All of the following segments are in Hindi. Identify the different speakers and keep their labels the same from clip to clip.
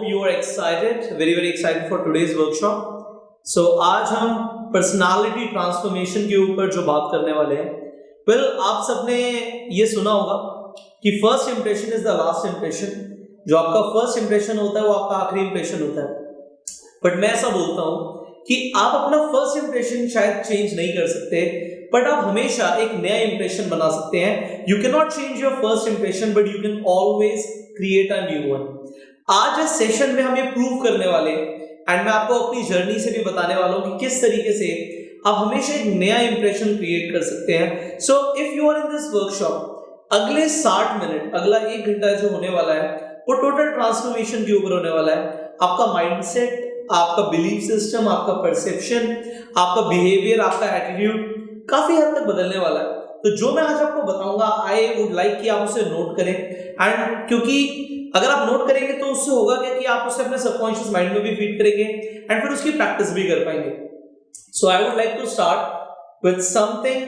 Speaker 1: you are excited, very excited for today's workshop. So आज हम पर्सनालिटी ट्रांसफॉर्मेशन के ऊपर जो बात करने वाले हैं, well, आप सबने ये सुना होगा कि first impression is the last impression. जो आपका फर्स्ट इंप्रेशन होता है वो आपका आखिरी इंप्रेशन होता है. बट मैं ऐसा बोलता हूं कि आप अपना फर्स्ट इंप्रेशन शायद चेंज नहीं कर सकते, बट आप हमेशा एक नया इंप्रेशन बना सकते हैं. You can not change your first impression, but you can always create a new one. आज इस सेशन में हम ये प्रूव करने वाले एंड मैं आपको अपनी जर्नी से भी बताने वाला हूं कि किस तरीके से आप हमेशा एक नया इंप्रेशन क्रिएट कर सकते हैं. So if you are in this workshop, अगले 60 मिनट, अगला 1 घंटा जो होने वाला है वो टोटल ट्रांसफॉर्मेशन के ऊपर होने वाला है. आपका माइंडसेट, आपका बिलीफ सिस्टम, आपका परसेप्शन, आपका बिहेवियर, आपका एटीट्यूड काफी हद तक बदलने वाला है. तो जो मैं आज आपको बताऊंगा, आई वुड लाइक कि आप उसे नोट करें. एंड क्योंकि अगर आप नोट करेंगे तो उससे होगा क्या कि आप उसे अपने सबकॉन्शियस माइंड में भी फीड करेंगे एंड फिर उसकी प्रैक्टिस भी कर पाएंगे. So I would like to start with something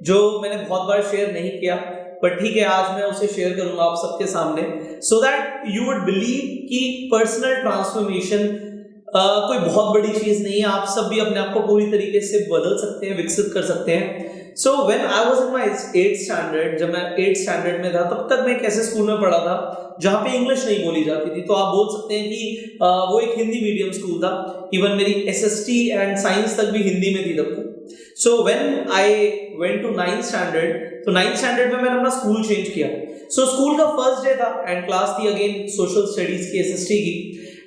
Speaker 1: जो मैंने बहुत बार शेयर नहीं किया, पर ठीक है, आज मैं उसे शेयर करूंगा आप सबके सामने, so that you would believe कि पर्सनल ट्रांसफॉर्मेशन कोई बहुत बड़ी चीज नहीं है. आप सब भी अपने आप को पूरी तरीके से बदल सकते हैं, विकसित कर सकते हैं. सो when I was in my 8th standard, जब मैं 8th स्टैंडर्ड में था, तब तक मैं एक ऐसे स्कूल में पढ़ा था जहां पे इंग्लिश नहीं बोली जाती थी. तो आप बोल सकते हैं कि वो एक हिंदी मीडियम स्कूल था. इवन मेरी एसएसटी एंड साइंस तक भी हिंदी में थी तब तक. So when I went to 9th standard, तो 9th स्टैंडर्ड में मैंने अपना स्कूल चेंज किया. सो स्कूल का फर्स्ट डे था एंड क्लास थी अगेन सोशल स्टडीज की, एसएसटी की.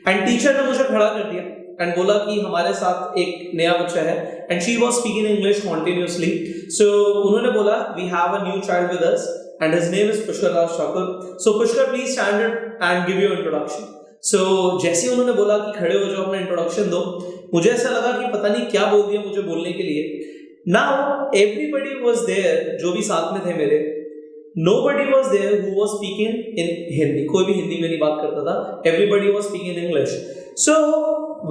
Speaker 1: एंड टीचर ने मुझे खड़ा कर दिया एंड बोला कि हमारे साथ एक नया बच्चा है and she was speaking English continuously. So उन्होंने बोला, we have a new child with us and his name is Pushkar Raj Thakur. So Pushkar, please stand and give your introduction. So जैसे उन्होंने बोला कि खड़े हो जाओ, अपना इंट्रोडक्शन दो, मुझे ऐसा लगा कि पता नहीं क्या बोल दिया मुझे बोलने के लिए. नाउ एवरीबडी वाज देयर, जो भी साथ में थे मेरे, nobody was there who was speaking in Hindi. कोई भी हिंदी में नहीं बात करता था. Everybody was speaking in English. So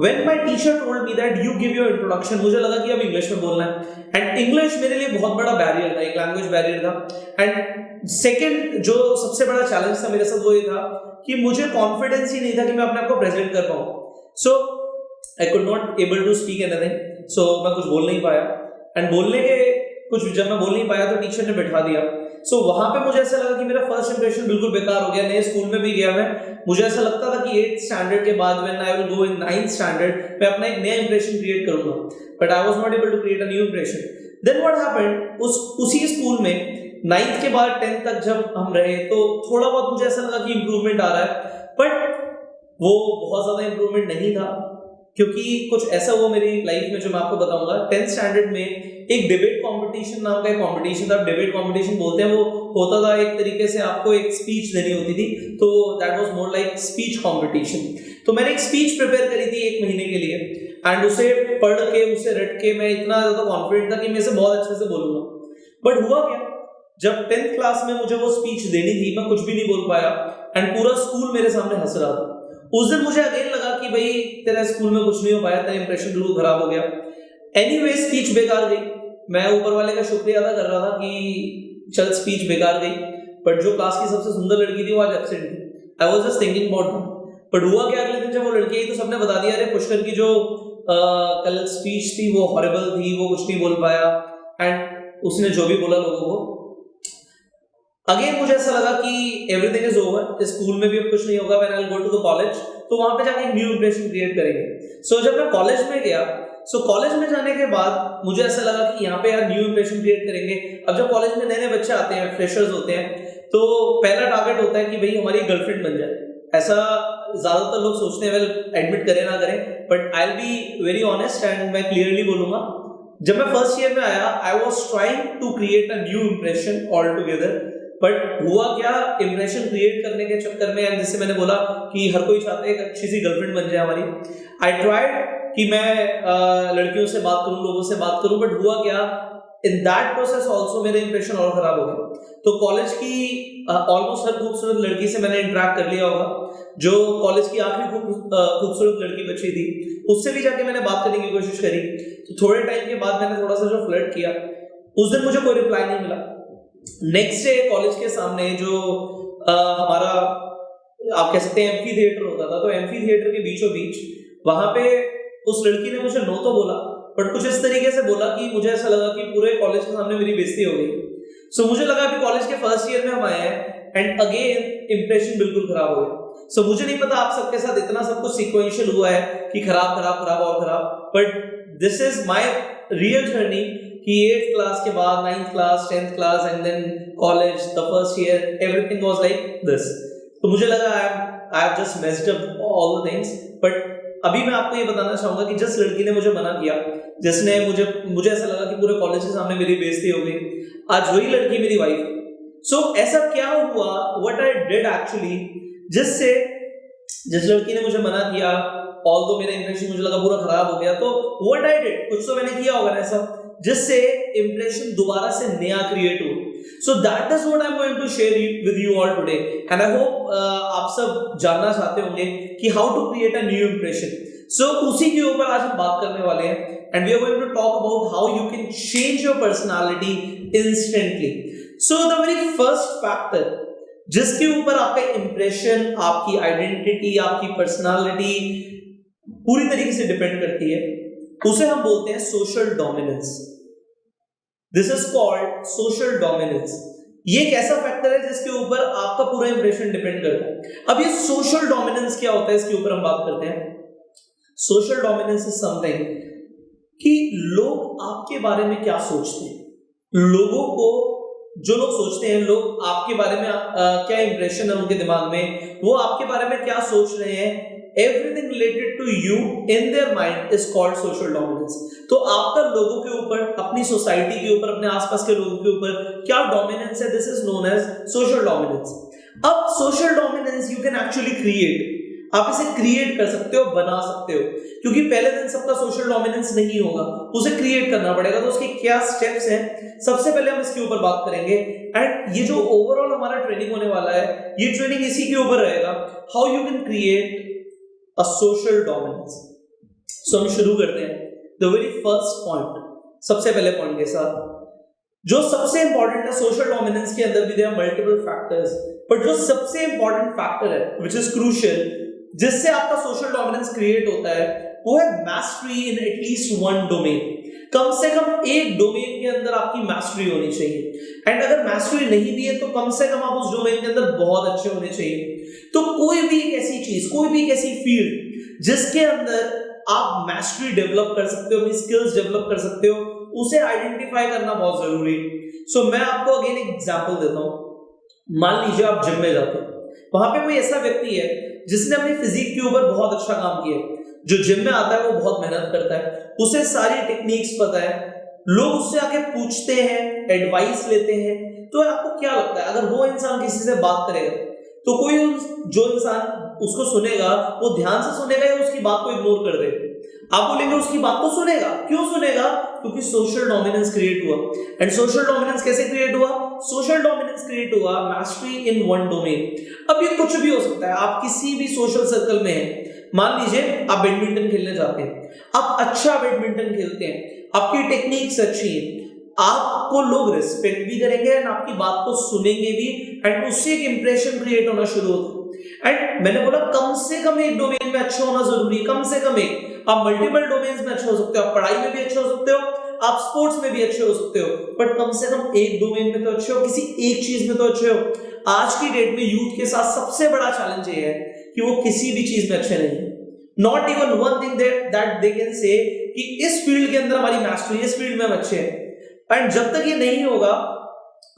Speaker 1: when my teacher told me that you give your introduction, मुझे लगा कि अब इंग्लिश में बोलना है. एंड इंग्लिश मेरे लिए बहुत बड़ा बैरियर था, एक लैंग्वेज बैरियर था. एंड सेकंड जो सबसे बड़ा चैलेंज था मेरे साथ वो ये था कि मुझे कॉन्फिडेंस ही नहीं था कि मैं अपने आप को प्रेजेंट कर पाऊं. So I could not able to speak anything. So मैं कुछ बोल नहीं पाया एंड बोलने के कुछ जब मैं बोल नहीं पाया तो टीचर ने बैठा दिया. सो वहां पे मुझे ऐसा लगा कि मेरा फर्स्ट इंप्रेशन बिल्कुल बेकार हो गया. नए स्कूल में भी गया मैं, मुझे ऐसा लगता था कि 8th स्टैंडर्ड के बाद when I will go in 9th standard, मैं अपना एक नया इंप्रेशन क्रिएट करूंगा, but I was not able to create a new impression. Then what happened, उसी स्कूल में 9th के बाद 10th तक जब हम रहे तो थोड़ा बहुत मुझे ऐसा लगा कि इंप्रूवमेंट आ रहा है, बट वो बहुत ज्यादा इंप्रूवमेंट नहीं था. क्योंकि कुछ ऐसा हुआ मेरी लाइफ में जो मैं आपको बताऊंगा. 10th स्टैंडर्ड में एक डिबेट कंपटीशन नाम का एक कंपटीशन था. डिबेट कंपटीशन बोलते हैं, वो होता था एक तरीके से आपको एक स्पीच देनी होती थी, तो that was more like speech competition. तो मैंने एक स्पीच प्रिपेयर करी थी 1 महीने के लिए एंड उसे पढ़ के, उसे रट के मैं इतना ज्यादा कॉन्फिडेंट था कि मैं इसे बहुत अच्छे से बोलूंगा. बट हुआ क्या, जब 10th क्लास में मुझे वो स्पीच देनी थी, मैं कुछ भी नहीं बोल पाया एंड पूरा स्कूल मेरे सामने हंस रहा था. उस दिन मुझे अगेन लगा कि भाई तेरा स्कूल में कुछ नहीं हो पाया, तेरा इंप्रेशन बिल्कुल खराब हो गया. एनीवे स्पीच बेकार गई. मैं ऊपर वाले का शुक्रिया अदा कर रहा था कि चल स्पीच बेकार गई, बट जो क्लास की सबसे सुंदर लड़की थी वो आज एब्सेंट थी. I was just thinking about that. But हुआ क्या, अगले दिन जब वो लड़की आई तो सबने बता दिया, अरे पुष्कर की जो कल स्पीच थी वो हॉरिबल थी, वो कुछ नहीं बोल पाया. एंड उसने जो भी बोला लोगों को, अगेन मुझे ऐसा लगा कि एवरीथिंग इज ओवर, स्कूल में भी अब कुछ नहीं होगा. When I will go to the college, तो वहां पे जाके एक न्यू इंप्रेशन क्रिएट करेंगे. सो जब मैं कॉलेज में गया, सो कॉलेज में जाने के बाद मुझे ऐसा लगा कि यहाँ पे यार न्यू इंप्रेशन क्रिएट करेंगे. अब जब कॉलेज में नए नए बच्चे आते हैं, फ्रेशर्स होते हैं, तो पहला टारगेट होता है कि भाई हमारी गर्लफ्रेंड बन जाए. ऐसा ज्यादातर लोग सोचते हैं, वेल एडमिट करें ना करें, but I will be very honest and मैं क्लियरली बोलूंगा, जब मैं फर्स्ट ईयर में आया, I was trying to create a new impression all together. But हुआ क्या, इंप्रेशन क्रिएट करने के चक्कर में, एंड जैसे मैंने बोला कि हर कोई चाहता है एक अच्छी सी गर्लफ्रेंड बन जाए हमारी. आई ट्राइड कि मैं लड़कियों से बात करूं, लोगों से बात करूं, बट हुआ क्या, इन दैट प्रोसेस ऑल्सो मेरे इंप्रेशन और खराब हो गए. तो कॉलेज की ऑलमोस्ट हर खूबसूरत लड़की से मैंने इंटरेक्ट कर लिया होगा. जो कॉलेज की आखिरी खूबसूरत लड़की बची थी, उससे भी जाके मैंने बात करने की कोशिश करी. तो थोड़े टाइम के बाद मैंने थोड़ा सा जो फ्लर्ट किया, उस दिन मुझे कोई रिप्लाई नहीं मिला. नेक्स्ट डे कॉलेज के सामने जो हमारा आप कह सकते हैं एम्फी थिएटर होता था, तो एम्फी थिएटर के बीचों बीच वहां पे उस लड़की ने मुझे नो तो बोला, बट कुछ इस तरीके से बोला कि मुझे ऐसा लगा कि पूरे कॉलेज के सामने मेरी बेइज्जती हो गई। सो मुझे लगा अभी कॉलेज के फर्स्ट ईयर में हम आए हैं एंड अगेन इंप्रेशन बिल्कुल खराब हो गया। सो मुझे नहीं पता आप सबके साथ इतना सब कुछ सीक्वेंशियल हुआ है कि खराब खराब खराब और खराब, but this is my real journey कि 8th क्लास के बाद 9th class 10th class and then college the first year everything was like this. तो मुझे लगा I have just messed up all the things, but अभी मैं आपको ये बताना चाहूंगा कि जिस लड़की ने मुझे मना किया, जिसने मुझे ऐसा लगा कि पूरे कॉलेज के सामने मेरी बेइज्जती हो गई, आज वही लड़की मेरी वाइफ है। सो ऐसा क्या हुआ, व्हाट आई डिड एक्चुअली, जिस लड़की ने मुझे मना किया, ऑल्दो मेरा इंप्रेशन मुझे लगा पूरा खराब हो गया, तो व्हाट आई डिड, कुछ तो मैंने किया होगा ना ऐसा जिससे इंप्रेशन दोबारा से नया क्रिएट हो। So that is what I am going to share with you all today, and I hope आप सब जानना चाहते होंगे कि how to create a new impression. So उसी के ऊपर आज हम बात करने वाले हैं, and we are going to talk about how you can change your personality instantly. So the very first factor जिसके ऊपर आपका इंप्रेशन, आपकी आइडेंटिटी, आपकी पर्सनालिटी पूरी तरीके से डिपेंड करती है, उसे हम बोलते हैं social dominance. This is called social dominance. ये एक ऐसा फैक्टर है जिसके ऊपर आपका पूरा इंप्रेशन डिपेंड करता है। अब ये सोशल डोमिनेंस क्या होता है, इसके ऊपर हम बात करते हैं। सोशल डोमिनेंस इज समथिंग कि लोग आपके बारे में क्या सोचते हैं, लोगों को, जो लोग सोचते हैं, लोग आपके बारे में क्या इंप्रेशन है उनके दिमाग में, वो आपके बारे में क्या सोच रहे हैं, everything related to you in their mind is called social dominance। तो आपका लोगों के ऊपर, अपनी सोसाइटी के ऊपर, अपने आसपास के लोगों के ऊपर क्या डोमिनेंस है, this is known as social dominance. अब social dominance you can actually create, आप इसे क्रिएट कर सकते हो, बना सकते हो, क्योंकि पहले दिन सबका सोशल डोमिनेंस नहीं होगा, उसे क्रिएट करना पड़ेगा। तो उसके क्या स्टेप्स हैं, सबसे पहले हम इसके ऊपर बात करेंगे। एंड ये जो ओवरऑल हमारा ट्रेनिंग होने वाला है, ये ट्रेनिंग इसी के ऊपर रहेगा, how you can create a social dominance। So हम शुरू करते हैं the very first point, सबसे पहले पॉइंट के साथ, जो सबसे इंपॉर्टेंट है। सोशल डोमिनेंस के अंदर भी there are multiple factors, but जो सबसे इंपॉर्टेंट फैक्टर है which is crucial, जिससे आपका सोशल डोमिनेंस क्रिएट होता है, वो है mastery in at least one domain। कम से कम एक डोमेन के अंदर आपकी मास्टरी होनी चाहिए, एंड अगर मास्टरी नहीं भी है तो कम से कम आप उस डोमेन के अंदर बहुत अच्छे होने चाहिए। तो कोई भी एक ऐसी चीज, कोई भी एक ऐसी फील्ड जिसके अंदर आप मास्टरी डेवलप कर सकते हो, अपनी स्किल्स डेवलप कर सकते हो, उसे आइडेंटिफाई करना बहुत जरूरी है। सो मैं आपको अगेन एक एग्जांपल देता हूं। मान लीजिए आप जिम में जाते हो, वहां पे कोई ऐसा व्यक्ति है जिसने अपनी फिजिक के ऊपर बहुत अच्छा काम किया है, जो जिम में आता है वो बहुत मेहनत करता है, उसे सारी टेक्निक्स पता है, लोग उससे आके पूछते हैं, एडवाइस लेते हैं। तो आपको क्या लगता है, अगर वो इंसान किसी से बात करेगा तो कोई जो इंसान उसको सुनेगा वो ध्यान से सुनेगा या उसकी बात को इग्नोर कर देगा? आप बोलेंगे उसकी बात को सुनेगा। क्यों सुनेगा? क्योंकि सोशल डोमिनेंस क्रिएट हुआ। एंड सोशल डोमिनेंस कैसे क्रिएट हुआ? सोशल डोमिनेंस क्रिएट हुआ मास्टरी इन वन डोमेन। अब ये कुछ भी हो सकता है, आप किसी भी सोशल सर्कल में हैं, मान लीजिए आप बैडमिंटन खेलने जाते हैं, आप अच्छा बैडमिंटन खेलते हैं, आपकी टेक्निक्स अच्छी है, आपको लोग रिस्पेक्ट भी करेंगे एंड आपकी बात को सुनेंगे भी, एंड उससे एक इंप्रेशन क्रिएट होना शुरू होता है। एंड मैंने बोला कम से कम एक डोमेन में अच्छा होना जरूरी है, कम से कम एक। आप मल्टीपल डोमेन्स में अच्छे हो सकते हो, आप पढ़ाई में भी अच्छे हो सकते हो, आप स्पोर्ट्स में भी अच्छे हो सकते हो, बट कम से कम एक डोमेन में तो अच्छे हो, किसी एक चीज में तो अच्छे हो। आज की डेट में यूथ के साथ सबसे बड़ा चैलेंज ये है कि वो किसी भी चीज में अच्छे नहीं है। Not even one thing that they can say कि इस फील्ड के अंदर हमारी मास्टरी, इस फील्ड में हम अच्छे हैं। एंड जब तक ये नहीं होगा,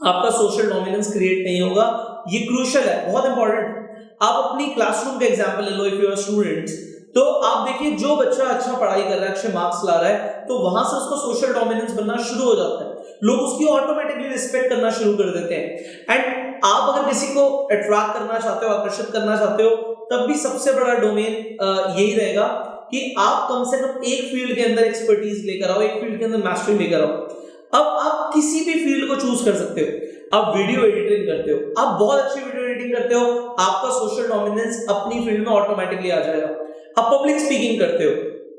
Speaker 1: आपका सोशल डोमिनेंस क्रिएट नहीं होगा। ये क्रूशियल है, बहुत इंपॉर्टेंट। आप अपनी क्लासरूम का एग्जांपल ले लो, इफ यू आर स्टूडेंट्स, तो आप देखिए जो बच्चा अच्छा पढ़ाई कर रहा है, अच्छे मार्क्स ला रहा है, तो वहां से उसका सोशल डोमिनेंस बनना शुरू हो जाता है, लोग उसकी ऑटोमेटिकली रिस्पेक्ट करना शुरू कर देते हैं। एंड आप अगर किसी को अट्रैक्ट करना चाहते हो, आकर्षित करना चाहते हो, तब भी सबसे बड़ा डोमेन यही रहेगा कि आप कम से कम एक फील्ड के अंदर एक्सपर्टीज लेकर आओ, एक फील्ड के अंदर मास्टरी लेकर आओ। अब आप किसी भी फील्ड को चूज कर सकते हो। आप वीडियो एडिटिंग करते हो, आप बहुत अच्छी वीडियो एडिटिंग करते हो, आपका सोशल डोमिनेंस अपनी फील्ड में ऑटोमेटिकली आ जाएगा। आप पब्लिक स्पीकिंग करते हो,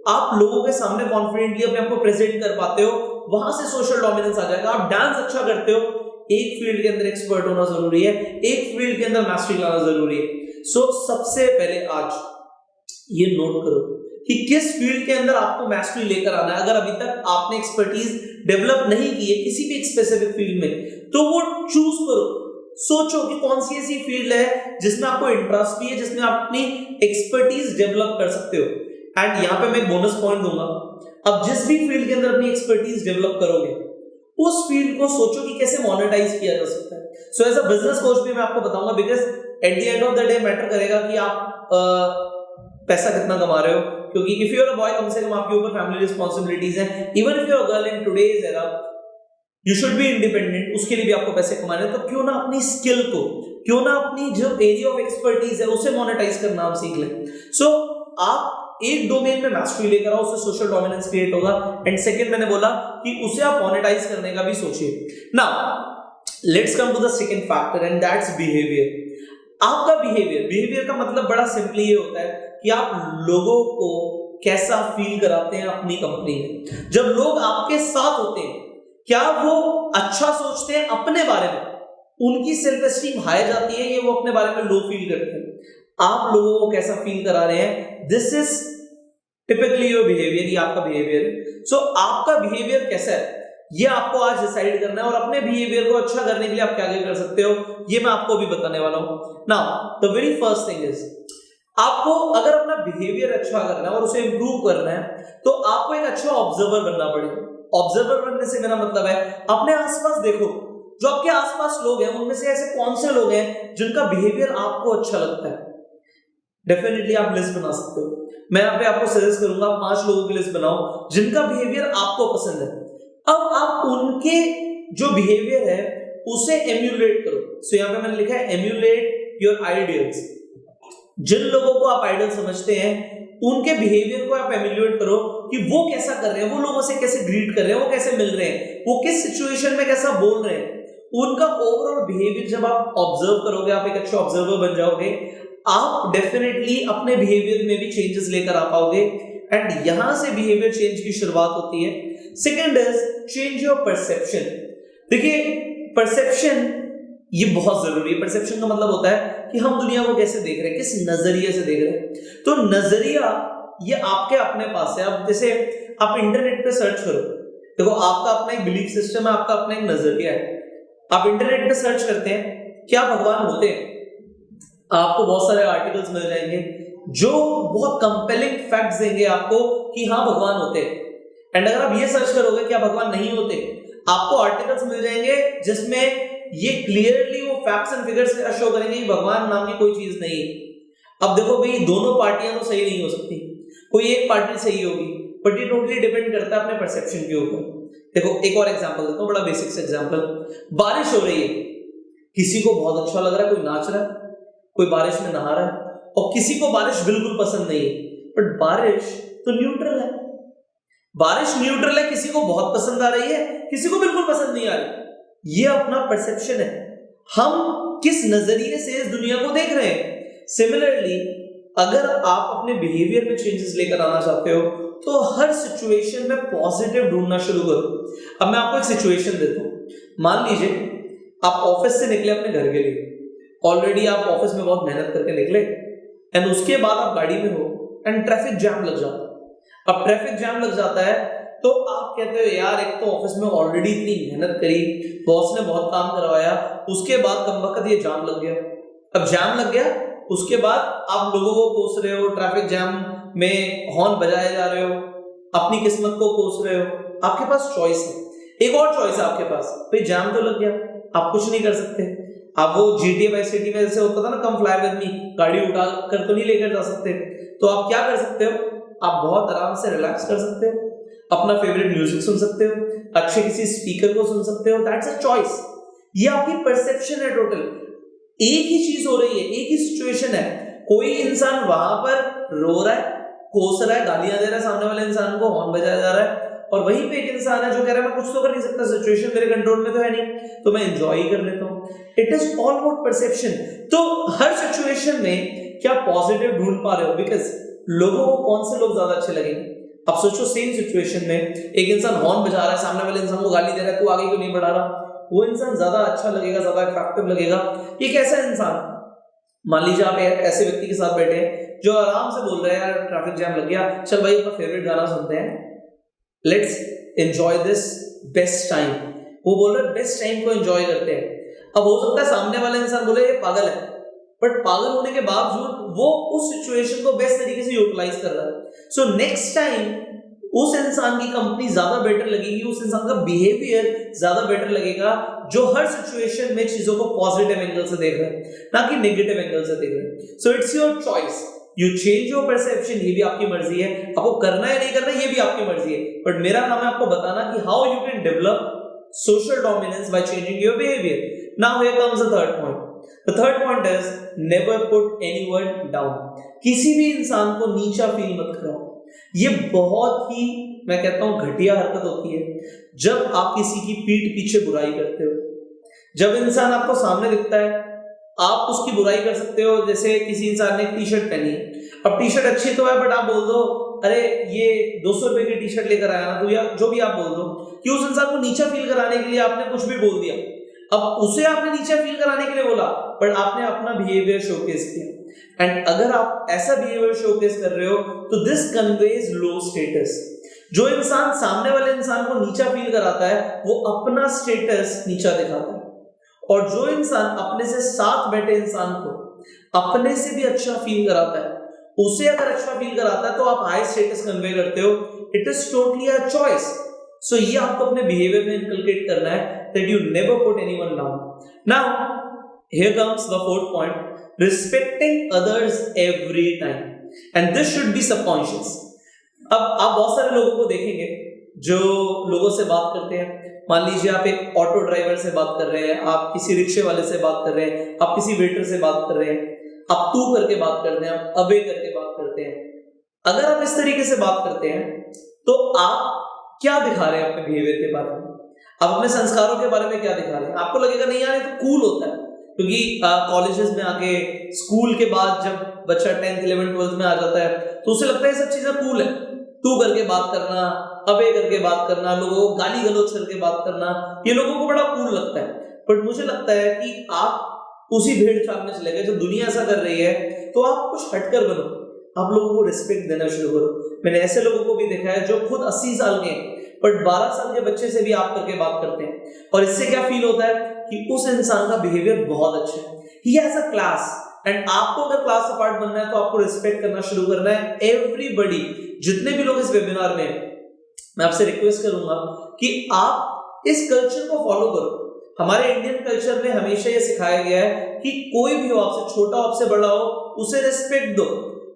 Speaker 1: आप लोगों के सामने कॉन्फिडेंटली अपने आप को प्रेजेंट कर पाते हो, वहां से सोशल डोमिनेंस आ जाएगा। आप डांस अच्छा करते हो, एक फील्ड के अंदर एक्सपर्ट होना जरूरी है, एक फील्ड के अंदर मास्टरी लाना जरूरी है। सो सबसे पहले आज ये नोट करो कि किस फील्ड के अंदर आपको मैस्टरी लेकर आना है। अगर अभी तक आपने एक्सपर्टीज डेवलप नहीं की है किसी भी एक स्पेसिफिक फील्ड में, तो वो चूज करो, सोचो कि कौन सी ऐसी फील्ड है जिसमें आपको इंटरेस्ट भी है, जिसमें आप अपनी एक्सपर्टीज डेवलप कर सकते हो। एंड यहाँ पे मैं एक बोनस पॉइंट दूंगा, अब जिस भी फील्ड के अंदर अपनी एक्सपर्टीज डेवलप करोगे उस फील्ड को सोचो कि कैसे मोनेटाइज किया जा सकता है। So as a business coach भी मैं आपको बताऊंगा, because at the end of the day matter करेगा कि आप पैसा कितना कमा रहे हो, क्योंकि if you are a boy कम से कम आपके ऊपर फैमिली रिस्पांसिबिलिटीज हैं। Even if you are a girl in today's era you should be independent, उसके लिए भी आपको पैसे कमाने, तो क्यों ना अपनी स्किल को, क्यों ना अपनी जो एरिया ऑफ एक्सपर्टीज है उसे मोनेटाइज करना हम सीख लें। सो आप एक डोमेन में मैस्टरी लेकर आओ, उससे सोशल डोमिनेंस क्रिएट होगा। एंड सेकंड मैंने बोला कि उसे आप मोनेटाइज करने का भी सोचिए। Now let's come to the second factor and that's behaviour. आपका बिहेवियर का मतलब बड़ा सिंपली ये होता है कि आप लोगों को कैसा फील कराते हैं अपनी कंपनी में। जब लोग आपके साथ होते हैं, क्या वो अच्छा सोचते हैं अपने बारे में, उनकी सेल्फ एस्टीम हाई जाती है, या वो अपने बारे में लो फील करते हैं? आप लोगों को कैसा फील करा रहे हैं, this is typically your behaviour, ये आपका बिहेवियर है। सो आपका बिहेवियर कैसा है ये आपको आज डिसाइड करना है, और अपने बिहेवियर को अच्छा करने के लिए आप क्या क्या कर सकते हो ये मैं आपको अभी बताने वाला हूं। Now the very first thing is, आपको अगर अपना बिहेवियर अच्छा करना है और उसे इंप्रूव करना है, तो आपको एक अच्छा ऑब्जर्वर बनना पड़ेगा। ऑब्जर्वर बनने से मेरा मतलब है अपने आसपास देखो, जो आपके आसपास लोग हैं उनमें से ऐसे कौन से लोग हैं जिनका बिहेवियर आपको अच्छा लगता है। डेफिनेटली आप लिस्ट बना सकते हो, मैं यहाँ पे आपको सजेस्ट करूंगा 5 लोगों की लिस्ट बनाओ जिनका बिहेवियर आपको पसंद है। अब आप उनके जो बिहेवियर है उसे एम्यूलेट करो। सो यहाँ पे मैंने लिखा है एम्यूलेट योर आइडियल्स। जिन लोगों को आप आइडल समझते हैं उनके बिहेवियर को आप एम्यूलेट करो कि वो कैसा कर रहे हैं, वो लोगों से कैसे ग्रीट कर रहे हैं, वो कैसे मिल रहे हैं, वो किस सिचुएशन में कैसा बोल रहे हैं। उनका ओवरऑल बिहेवियर जब आप ऑब्जर्व करोगे, आप एक अच्छे ऑब्जर्वर बन जाओगे, आप डेफिनेटली अपने बिहेवियर में भी चेंजेस लेकर आ पाओगे। एंड यहां से बिहेवियर चेंज की शुरुआत होती है। Second is change your perception. देखिए परसेप्शन ये बहुत जरूरी है। परसेप्शन का मतलब होता है कि हम दुनिया को कैसे देख रहे हैं, किस नजरिए से देख रहे हैं। तो नजरिया ये आपके अपने पास है। अब जैसे आप इंटरनेट पे सर्च करो, देखो आपका अपना एक बिलीफ सिस्टम है, आपका अपना एक नजरिया है। आप इंटरनेट पे सर्च करते हैं क्या भगवान होते हैं, आपको बहुत सारे आर्टिकल्स मिल जाएंगे जो बहुत कंपेलिंग फैक्ट्स देंगे आपको कि हाँ भगवान होते हैं। एंड अगर आप ये सर्च करोगे क्या भगवान नहीं होते, आपको आर्टिकल्स मिल जाएंगे जिसमें ये क्लियरली वो फैक्ट्स एंड फिगर्स शो करेंगे कि भगवान नाम की कोई चीज नहीं है। अब देखो भाई दोनों पार्टियां तो सही नहीं हो सकती, कोई एक पार्टी सही होगी, बट ये टोटली डिपेंड करता है अपने परसेप्शन के ऊपर। देखो एक और एग्जांपल देता हूं, बड़ा बेसिक एग्जांपल। बारिश हो रही है, किसी को बहुत अच्छा लग रहा है, कोई नाच रहा है, कोई बारिश में नहा रहा है, और किसी को बारिश बिल्कुल पसंद नहीं है। बट बारिश तो न्यूट्रल है, बारिश न्यूट्रल है, किसी को बहुत पसंद आ रही है, किसी को बिल्कुल पसंद नहीं आ रही। ये अपना परसेप्शन है, हम किस नजरिए से इस दुनिया को देख रहे हैं। सिमिलरली अगर आप अपने बिहेवियर में चेंजेस लेकर आना चाहते हो तो हर सिचुएशन में पॉजिटिव ढूंढना शुरू करो। अब मैं आपको एक सिचुएशन देता हूं। मान लीजिए आप ऑफिस से निकले अपने घर के लिए, ऑलरेडी आप ऑफिस में बहुत मेहनत करके निकले, एंड उसके बाद आप गाड़ी में हो एंड ट्रैफिक जैम लग जाता है। अब ट्रैफिक जैम लग जाता है तो आप कहते हो यार एक तो ऑफिस में ऑलरेडी इतनी मेहनत करी, बॉस ने बहुत काम करवाया, उसके बाद कमबख्त ये जाम लग गया। अब जाम लग गया, उसके बाद आप लोगों को कोस रहे हो, ट्रैफिक जैम में हॉर्न बजाए जा रहे हो, अपनी किस्मत को कोस रहे हो। आपके पास चॉइस है, एक और चॉइस है आपके पास, भाई जाम तो लग गया, आप कुछ नहीं कर सकते। आप वो GTA वाइस सिटी में जैसे होता था ना, कम फ्लाई विद मी, गाड़ी उठा कर तो नहीं लेकर जा सकते। तो आप क्या कर सकते हो, आप बहुत आराम से रिलैक्स कर सकते हो, अपना फेवरेट म्यूजिक सुन सकते हो, अच्छे किसी स्पीकर को सुन सकते हो। That's a choice. ये आपकी परसेप्शन है टोटल। एक ही चीज हो रही है, एक ही सिचुएशन है। कोई इंसान वहां पर रो रहा है, कोस रहा है, गालियां दे रहा है सामने वाले इंसान को, हॉर्न बजाया जा रहा है, और वहीं पे एक इंसान है जो कह रहा है मैं कुछ तो कर नहीं सकता, सिचुएशन मेरे कंट्रोल में तो है नहीं, तो मैं एंजॉय ही कर लेता हूं। It is all about perception. तो हर सिचुएशन में क्या पॉजिटिव ढूंढ पा रहे हो, बिकॉज लोगों को कौन से लोग ज्यादा अच्छे लगेंगे। अब सोचो सेम सिचुएशन में एक इंसान हॉर्न बजा रहा है, सामने वाले इंसान को गाली दे रहा है, तू आगे क्यों नहीं बढ़ा रहा, वो इंसान ज्यादा अच्छा लगेगा, ज्यादा अट्रैक्टिव लगेगा। ये कैसा इंसान, मान लीजिए आप ऐसे व्यक्ति के साथ बैठे हैं जो आराम से बोल रहे हैं, यार ट्रैफिक जैम लग गया, चल भाई अपना फेवरेट गाना सुनते हैं, let's enjoy this best time. वो बोल रहे बेस्ट टाइम को एंजॉय करते हैं। अब हो सकता है सामने वाले इंसान बोले ये पागल है, बट पागल होने के बावजूद वो उस सिचुएशन को बेस्ट तरीके से यूटिलाइज कर रहा है। सो नेक्स्ट टाइम उस इंसान की कंपनी ज्यादा बेटर लगेगी, उस इंसान का बिहेवियर ज्यादा बेटर लगेगा जो हर सिचुएशन में चीजों को पॉजिटिव एंगल से देख रहा है, ना कि नेगेटिव एंगल से देख रहा है। So it's your choice, you change your perception, ये भी आपकी मर्जी है, आपको करना है नहीं करना ये भी आपकी मर्जी है, बट मेरा काम है आपको बताना कि how you can develop social dominance by changing your behavior. Now here comes the third point. The third point is never put anyone down. किसी भी इंसान को नीचा फील मत कराओ। ये बहुत ही मैं कहता हूं घटिया हरकत होती है जब आप किसी की पीठ पीछे बुराई करते हो। जब इंसान आपको सामने दिखता है आप उसकी बुराई कर सकते हो। जैसे किसी इंसान ने टी शर्ट पहनी है, अब टी शर्ट अच्छी तो है बट आप बोल दो अरे ये 200 रुपए की टी शर्ट लेकर आया ना, तो या जो भी आप बोल दो कि उस इंसान को नीचा फील कराने के लिए आपने कुछ भी बोल दिया। अब उसे आपने नीचा फील कराने के लिए बोला बट आपने अपना बिहेवियर शोकेस किया। एंड अगर आप ऐसा बिहेवियर शोकेस कर रहे हो तो दिस कन्वेज लो स्टेटस। जो इंसान सामने वाले इंसान को नीचा फील कराता है वो अपना स्टेटस नीचा दिखाता है, और जो इंसान अपने से साथ बैठे इंसान को अपने से भी अच्छा फील कराता है, उसे अगर अच्छा फील कराता है तो आप हाई स्टेटस कन्वे करते हो। It is totally a choice. So ये आपको अपने बिहेवियर में इनकलकेट करना है that you never put anyone down. Now here comes the fourth point, respecting others every time, and this should be subconscious. अब आप बहुत सारे लोगों को देखेंगे जो लोगों से बात करते हैं। मान लीजिए आप एक ऑटो ड्राइवर से बात कर रहे हैं, आप किसी रिक्शे वाले से बात कर रहे हैं, आप किसी वेटर से बात कर रहे हैं, आप तू करके बात करते हैं, आप अबे करके बात करते हैं। अगर आप इस तरीके से बात करते हैं तो आप क्या दिखा रहे हैं अपने बिहेवियर के बारे में, आप अपने संस्कारों के बारे में क्या दिखा रहे हैं। आपको लगेगा नहीं यार ये तो कूल होता है, क्योंकि कॉलेजेस में आके स्कूल के बाद जब बच्चा 10th 11th 12th में आ जाता है तो उसे लगता है ये सब चीजें कूल है। तू करके बात करना, अबे करके बात करना, लोगों को गाली गलौज करके बात करना, ये लोगों को बड़ा कूल लगता है। बट मुझे लगता है कि आप उसी भेड़ चाल में चले गए। जो दुनिया ऐसा कर रही है तो आप कुछ हटकर बनो, आप लोगों को रिस्पेक्ट देना शुरू करो। मैंने ऐसे लोगों को भी देखा है जो खुद 80 साल के हैं बट 12 साल के बच्चे से भी आप करके बात करते हैं, और इससे क्या फील होता है कि उस इंसान का बिहेवियर बहुत अच्छा है, he has a class. And आपको अगर क्लास से पार्ट बनना है तो आपको रिस्पेक्ट करना शुरू करना है। एवरीबडी, जितने भी लोग इस वेबिनार में, मैं आपसे रिक्वेस्ट करूंगा कि आप इस कल्चर को फॉलो करो। हमारे इंडियन कल्चर में हमेशा ये सिखाया गया है कि कोई भी हो, आपसे छोटा हो आपसे बड़ा हो, उसे रिस्पेक्ट दो,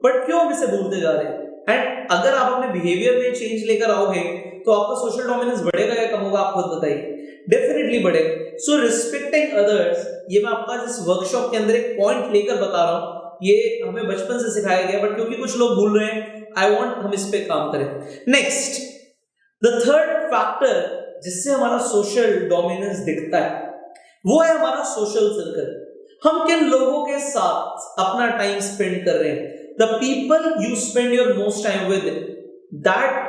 Speaker 1: बट क्यों हम इसे भूलते जा रहे हैं। एंड अगर आप अपने बिहेवियर में चेंज लेकर आओगे तो आपका सोशल डोमिनेंस बढ़ेगा या कम होगा, आप खुद बताइए। डेफिनेटली बढ़ेगा। सो रिस्पेक्टिंग अदर्स, ये मैं आपका इस वर्कशॉप के अंदर एक पॉइंट लेकर बता रहा हूं। ये हमें बचपन से सिखाया गया बट क्योंकि कुछ लोग भूल रहे हैं, आई वांट हम इस पे काम करें। नेक्स्ट, द थर्ड फैक्टर जिससे हमारा सोशल डोमिनेंस दिखता है वो है हमारा सोशल सर्कल। हम किन लोगों के साथ अपना टाइम स्पेंड कर रहे हैं। The people you spend your most time with, that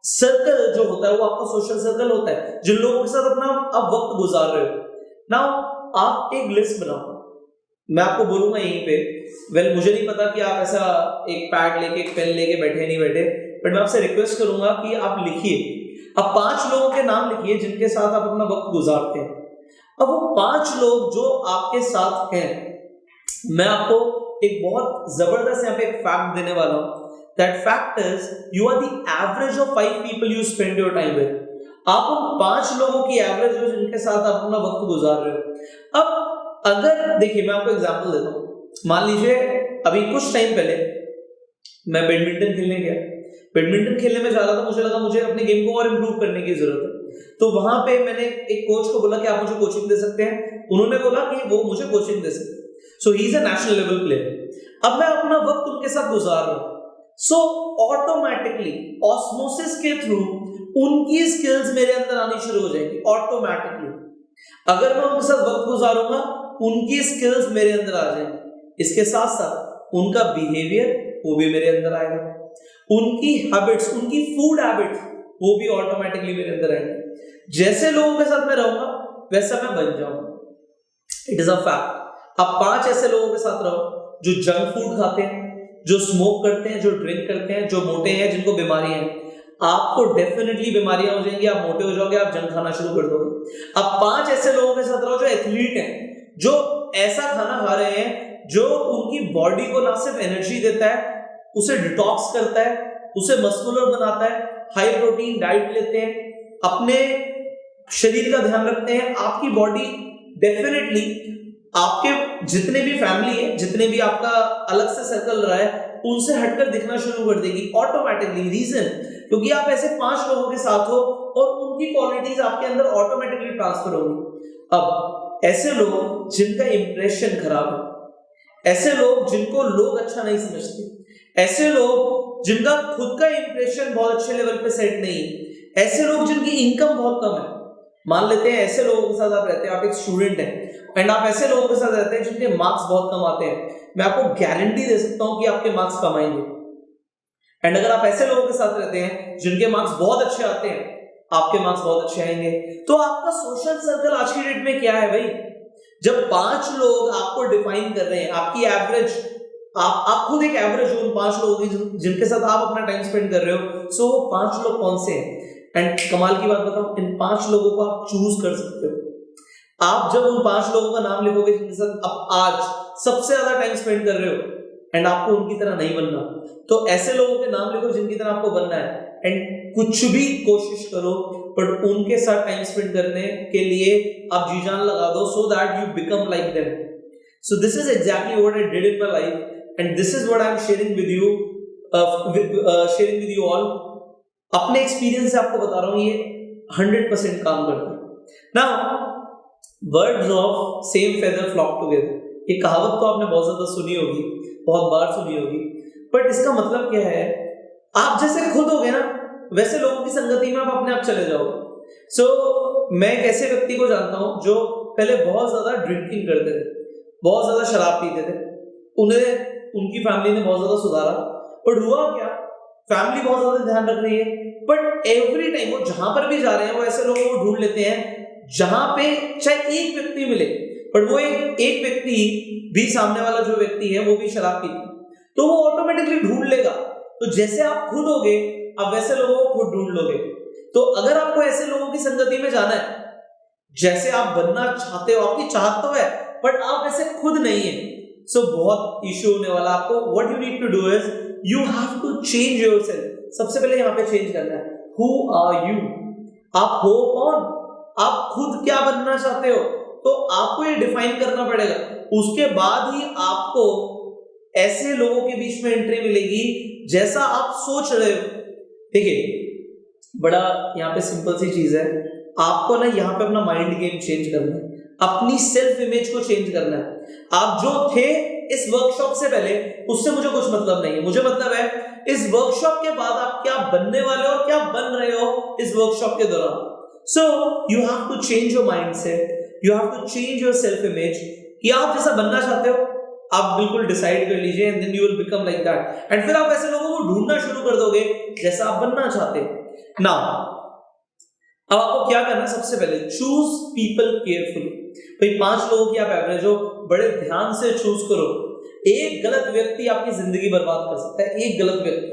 Speaker 1: circle जो होता है वो आपका सोशल सर्कल होता है, जिन लोगों के साथ अपना आप वक्त गुजार रहे हो। नाउ आप एक लिस्ट बनाओ, मैं आपको बोलूंगा यहीं पे। वेल मुझे नहीं पता कि आप ऐसा एक पैड लेके एक पेन लेके बैठे नहीं बैठे, बट मैं आपसे रिक्वेस्ट करूंगा कि आप लिखिए। अब 5 लोगों के नाम लिखिए जिनके साथ आप अपना वक्त गुजारते हैं। अब वो 5 लोग जो आपके साथ हैं, मैं आपको एक बहुत जबरदस्त यहाँ पे एक फैक्ट देने वाला हूं। That fact is you are the average of 5 people you spend your time with. आप उन 5 लोगों की एवरेज हो जिनके साथ आप अपना वक्त गुजार रहे हो। अब अगर देखिए मैं आपको एग्जांपल देता हूं। मान लीजिए अभी कुछ टाइम पहले मैं बैडमिंटन खेलने गया। बैडमिंटन खेलने में जा रहा था, मुझे लगा मुझे अपने गेम को और इम्प्रूव करने की जरूरत है, तो वहां पे मैंने एक कोच को बोला कि आप मुझे कोचिंग दे सकते हैं। उन्होंने बोला कि वो मुझे कोचिंग दे सकते हैं। So he is a national level player. अब मैं अपना वक्त उनके साथ गुजार रहा हूं, सो ऑटोमेटिकली ऑस्मोसिस के थ्रू उनकी स्किल्स मेरे अंदर आनी शुरू हो जाएगी ऑटोमेटिकली। अगर मैं उनके साथ वक्त गुजारूंगा उनकी स्किल्स मेरे अंदर आ जाएंगी। इसके साथ साथ उनका बिहेवियर वो भी मेरे अंदर आएगा, उनकी हैबिट्स, उनकी फूड हैबिट्स वो भी ऑटोमेटिकली मेरे अंदर आएंगे। जैसे लोगों के साथ मैं रहूंगा वैसा मैं बन जाऊंगा। It is a fact. आप 5 ऐसे लोगों के साथ रहो जो जंक फूड खाते हैं, जो स्मोक करते हैं, जो ड्रिंक करते हैं, जो मोटे हैं, जिनको बीमारियां हैं, आपको डेफिनेटली बीमारियां हो जाएंगी, आप मोटे हो जाओगे, आप जंक खाना शुरू कर दोगे। अब 5 ऐसे लोगों के साथ रहो जो एथलीट हैं, जो ऐसा खाना खा रहे हैं जो उनकी बॉडी को ना सिर्फ एनर्जी देता है, उसे डिटॉक्स करता है, उसे मस्कुलर बनाता है, हाई प्रोटीन डाइट लेते हैं, अपने शरीर का ध्यान रखते हैं। आपकी बॉडी डेफिनेटली आपके जितने भी फैमिली है, जितने भी आपका अलग से सर्कल रहा है, उनसे हटकर दिखना शुरू कर देगी ऑटोमेटिकली। रीजन क्योंकि आप ऐसे 5 लोगों के साथ हो और उनकी क्वालिटीज आपके अंदर ऑटोमेटिकली ट्रांसफर होगी। अब ऐसे लोग जिनका इंप्रेशन खराब है, ऐसे लोग जिनको लोग अच्छा नहीं समझते, ऐसे लोग जिनका खुद का इंप्रेशन बहुत अच्छे लेवल पे सेट नहीं है, ऐसे लोग जिनकी इनकम बहुत कम है, मान लेते हैं ऐसे लोगों के साथ आप रहते हैं, आप एक स्टूडेंट हैं एंड आप ऐसे लोगों के साथ रहते हैं जिनके मार्क्स बहुत कम आते हैं, मैं आपको गारंटी दे सकता हूं कि आपके मार्क्स कम आएंगे। एंड अगर आप ऐसे लोगों के साथ रहते हैं जिनके मार्क्स बहुत अच्छे आते हैं, आपके मार्क्स बहुत अच्छे आएंगे। तो आपका सोशल सर्कल आज की डेट में क्या है भाई? जब 5 लोग आपको डिफाइन कर रहे हैं, आपकी एवरेज, आप खुद एक एवरेज हो उन 5 लोगों की जिनके साथ आप अपना टाइम स्पेंड कर रहे हो, सो वो 5 लोग कौन से हैं? एंड कमाल की बात बताऊं, इन 5 लोगों को आप चूज कर सकते हो। आप जब उन 5 लोगों का नाम लिखोगे जिनके साथ आप आज सबसे ज्यादा टाइम स्पेंड कर रहे हो, एंड आपको उनकी तरह नहीं बनना, तो ऐसे लोगों के नाम लिखो जिनकी तरह आपको बनना है, एंड कुछ भी कोशिश करो बट उनके साथ टाइम स्पेंड करने के लिए आप जी जान लगा दो, so that you become like them. So this is exactly what I did in my life and this is what I am sharing with you all. अपने एक्सपीरियंस से आपको बता रहा हूं, ये 100% काम करता है। Now birds of same feather flock together, ये कहावत तो आपने बहुत ज्यादा सुनी होगी, बहुत बार सुनी होगी, बट इसका मतलब क्या है? आप जैसे खुद हो गए ना, वैसे लोगों की संगति में आप अपने आप चले जाओगे। सो मैं एक ऐसे व्यक्ति को जानता हूं जो पहले बहुत ज्यादा ड्रिंकिंग करते थे, बहुत ज्यादा शराब पीते थे, उन्हें उनकी फैमिली ने बहुत ज्यादा सुधारा, बट हुआ क्या, फैमिली बहुत ज्यादा ध्यान रख रही है, बट एवरी टाइम वो जहां पर भी जा रहे हैं वो ऐसे लोगों को ढूंढ लेते हैं जहां पे चाहे एक व्यक्ति मिले, बट वो एक व्यक्ति भी, सामने वाला जो व्यक्ति है वो भी शराब पीता, तो वो ऑटोमेटिकली ढूंढ लेगा। तो जैसे आप खुद होगे, आप वैसे लोगों को खुद ढूंढ लोगे। तो अगर आपको ऐसे लोगों की संगति में जाना है, जैसे आप बनना चाहते हो, आपकी चाहत तो है बट आप वैसे खुद नहीं है, सो बहुत इश्यू होने वाला। आपको what you need to do is you have to change yourself. सबसे पहले यहां पे चेंज करना है, हु आर यू, आप हो कौन, आप खुद क्या बनना चाहते हो, तो आपको ये डिफाइन करना पड़ेगा। उसके बाद ही आपको ऐसे लोगों के बीच में एंट्री मिलेगी जैसा आप सोच रहे हो। देखिए बड़ा यहाँ पे सिंपल सी चीज है, आपको ना यहाँ पे अपना माइंड गेम चेंज करना है, अपनी सेल्फ इमेज को चेंज करना है। आप जो थे इस वर्कशॉप से पहले, उससे मुझे कुछ मतलब नहीं है, मुझे मतलब है इस वर्कशॉप के बाद आप क्या बनने वाले हो और क्या बन रहे हो इस वर्कशॉप के दौरान। So you have to change your mindset, you have to change your self image, कि आप जैसा बनना चाहते हो आप बिल्कुल डिसाइड कर लीजिए, and then you will become like that, and फिर आप ऐसे लोगों को ढूंढना शुरू कर दोगे जैसा आप बनना चाहते हो। नाउ अब आपको क्या करना है? सबसे पहले चूज पीपल केयरफुली। भाई 5 लोगों की आप एवरेज हो, बड़े ध्यान से चूज करो। एक गलत व्यक्ति आपकी जिंदगी बर्बाद कर सकता है, एक गलत व्यक्ति।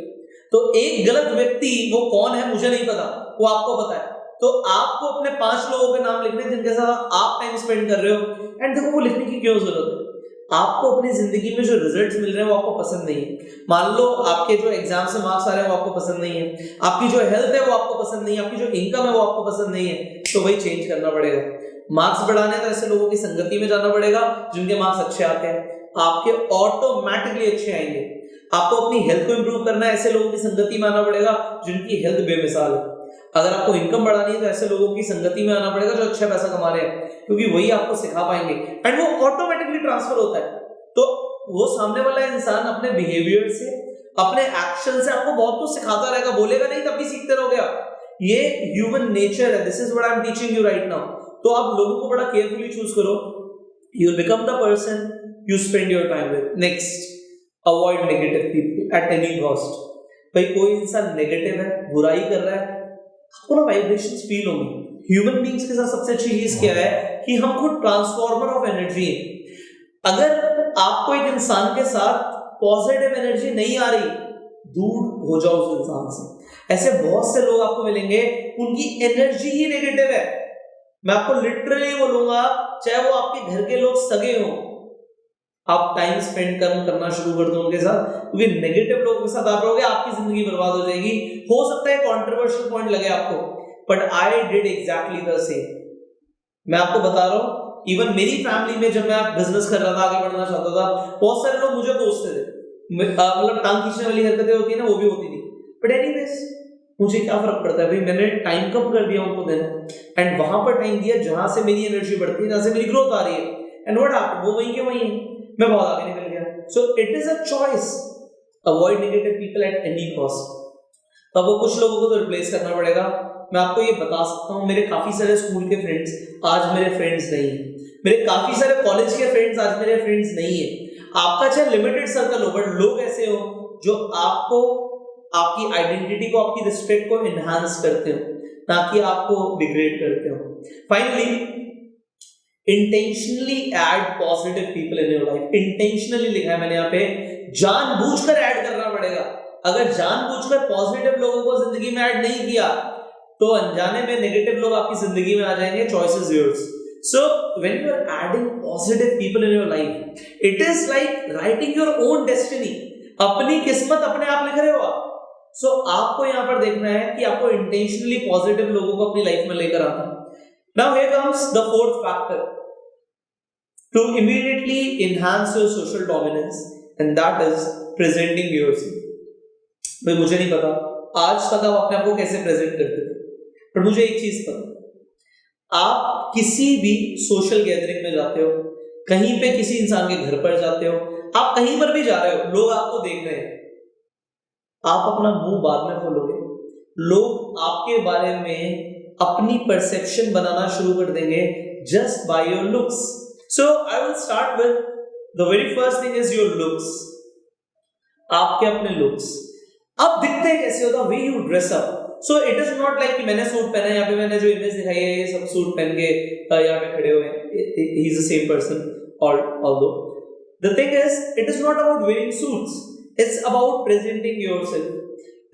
Speaker 1: तो एक गलत व्यक्ति वो कौन है मुझे नहीं पता, वो आपको पता है। तो आपको अपने 5 लोगों के नाम लिखने जिनके साथ आप टाइम स्पेंड कर रहे हो, एंड देखो वो लिखने की क्यों जरूरत है? आपको अपनी जिंदगी में जो रिजल्ट्स मिल रहे हैं वो आपको पसंद नहीं है। मान लो आपके जो एग्जाम से मार्क्स आ रहे हैं वो आपको पसंद नहीं है, आपकी जो हेल्थ है वो आपको पसंद नहीं है, आपकी जो इनकम है वो आपको पसंद नहीं है, तो वही चेंज करना पड़ेगा। मार्क्स बढ़ाने तो ऐसे लोगों की संगति में जाना पड़ेगा जिनके मार्क्स अच्छे आते हैं, आपके ऑटोमेटिकली अच्छे आएंगे। आपको अपनी हेल्थ को इंप्रूव करना है, ऐसे लोगों की संगति में आना पड़ेगा जिनकी हेल्थ बेमिसाल है। अगर आपको इनकम बढ़ानी है तो ऐसे लोगों की संगति में आना पड़ेगा जो अच्छा पैसा कमा रहे हैं, क्योंकि वही आपको सिखा पाएंगे, एंड वो ऑटोमेटिकली ट्रांसफर होता है। तो वो सामने वाला इंसान अपने बिहेवियर से, अपने एक्शन से आपको बहुत कुछ सिखाता रहेगा, बोलेगा नहीं तब भी सीखते रहोगे आप। ये ह्यूमन नेचर है, this is what I am teaching you right now. तो आप लोगों को बड़ा केयरफुली चूज करो, you will become the person you spend your time with. Next, avoid negative people at any cost. भाई कोई इंसान नेगेटिव है, बुराई कर रहा है, आपको ना वाइब्रेशंस फील होंगी। ह्यूमन बीइंग्स के साथ सबसे अच्छी चीज क्या है कि हम खुद ट्रांसफॉर्मर ऑफ एनर्जी हैं। अगर आपको एक इंसान के साथ पॉजिटिव एनर्जी नहीं आ रही, दूर हो जाओ उस इंसान से। ऐसे बहुत से लोग आपको मिलेंगे, उनकी एनर्जी ही नेगेटिव है। मैं आपको लिटरली बोलूंगा, चाहे वो आपके घर के लोग सगे हो, आप टाइम स्पेंड करना शुरू कर दो उनके साथ, क्योंकि नेगेटिव लोगों के साथ आप रहोगे, आपकी जिंदगी बर्बाद हो जाएगी। हो सकता है कंट्रोवर्शियल पॉइंट लगे आपको, but I did exactly the same. मैं आपको बता रहा हूं, इवन मेरी फैमिली में जब मैं बिजनेस कर रहा था, आगे बढ़ना चाहता था, बहुत सारे लोग मुझे कोसते थे, मतलब टांग खींचने वाली हरकतें होती है ना, वो भी होती थी। बट एनीवेज, मुझे क्या फर्क पड़ता है भाई, मैंने टाइम कम कर दिया उनको देना, एंड वहां पर टाइम दिया जहां से मेरी एनर्जी बढ़ती है, जहां से मेरी ग्रोथ आ रही है, एंड व्हाट हैपेंड, वो वहीं के वहीं है, मैं बहुत आगे निकल गया। सो it is a choice, avoid negative people at any cost. तो अब वो कुछ लोगों को तो रिप्लेस करना पड़ेगा। मैं आपको ये बता सकता हूँ, मेरे काफी सारे स्कूल के फ्रेंड्स आज मेरे फ्रेंड्स नहीं है, मेरे काफी सारे कॉलेज के फ्रेंड्स आज मेरे फ्रेंड्स नहीं है। आपका चाहे लिमिटेड सर्कल हो, बट लोग ऐसे हो जो आपको, आपकी आइडेंटिटी को, आपकी रिस्पेक्ट को एनहांस करते हो, ताकि आपको डिग्रेड करते हो। Finally, intentionally add positive people in your life. Intentionally लिखा है मैंने यहाँ पे, जानबूझकर ऐड करना पड़ेगा। अगर जानबूझकर पॉजिटिव लोगों को जिंदगी में ऐड नहीं किया, तो अनजाने में नेगेटिव लोग आपकी जिंदगी में आ जाएंगे। Choice is yours. So when you are adding positive people in your life, it is like writing your own destiny. अपनी किस्मत अपने आप लिख रहे हो आप। So आपको यहाँ पर देखना है कि आपको intentionally positive लोगों को अपनी लाइफ में लेकर आना है। Now here comes the fourth factor to immediately enhance your social dominance, and that is presenting yourself. भाई मुझे नहीं पता आज तक आप अपने आप को कैसे प्रेजेंट करते थे, पर मुझे एक चीज पता, आप किसी भी सोशल गैदरिंग में जाते हो, कहीं पे किसी इंसान के घर पर जाते हो, आप कहीं पर भी जा रहे हो, लोग आपको देख रहे हैं, आप अपना मुंह बाद में खोलोगे, लोग आपके बारे में अपनी परसेप्शन बनाना शुरू कर देंगे just by your looks. So I will start with the very first thing is your looks. आपके अपने लुक्स, अब दिखते कैसे हो, the way you dress up. So it is not like कि मैंने सूट पहना है, यहाँ पे मैंने जो इमेज दिखाई है, ये सब सूट पहन के यहाँ पे खड़े हुए हैं, he is the same person, although the thing is it is not about wearing suits, it's about presenting yourself।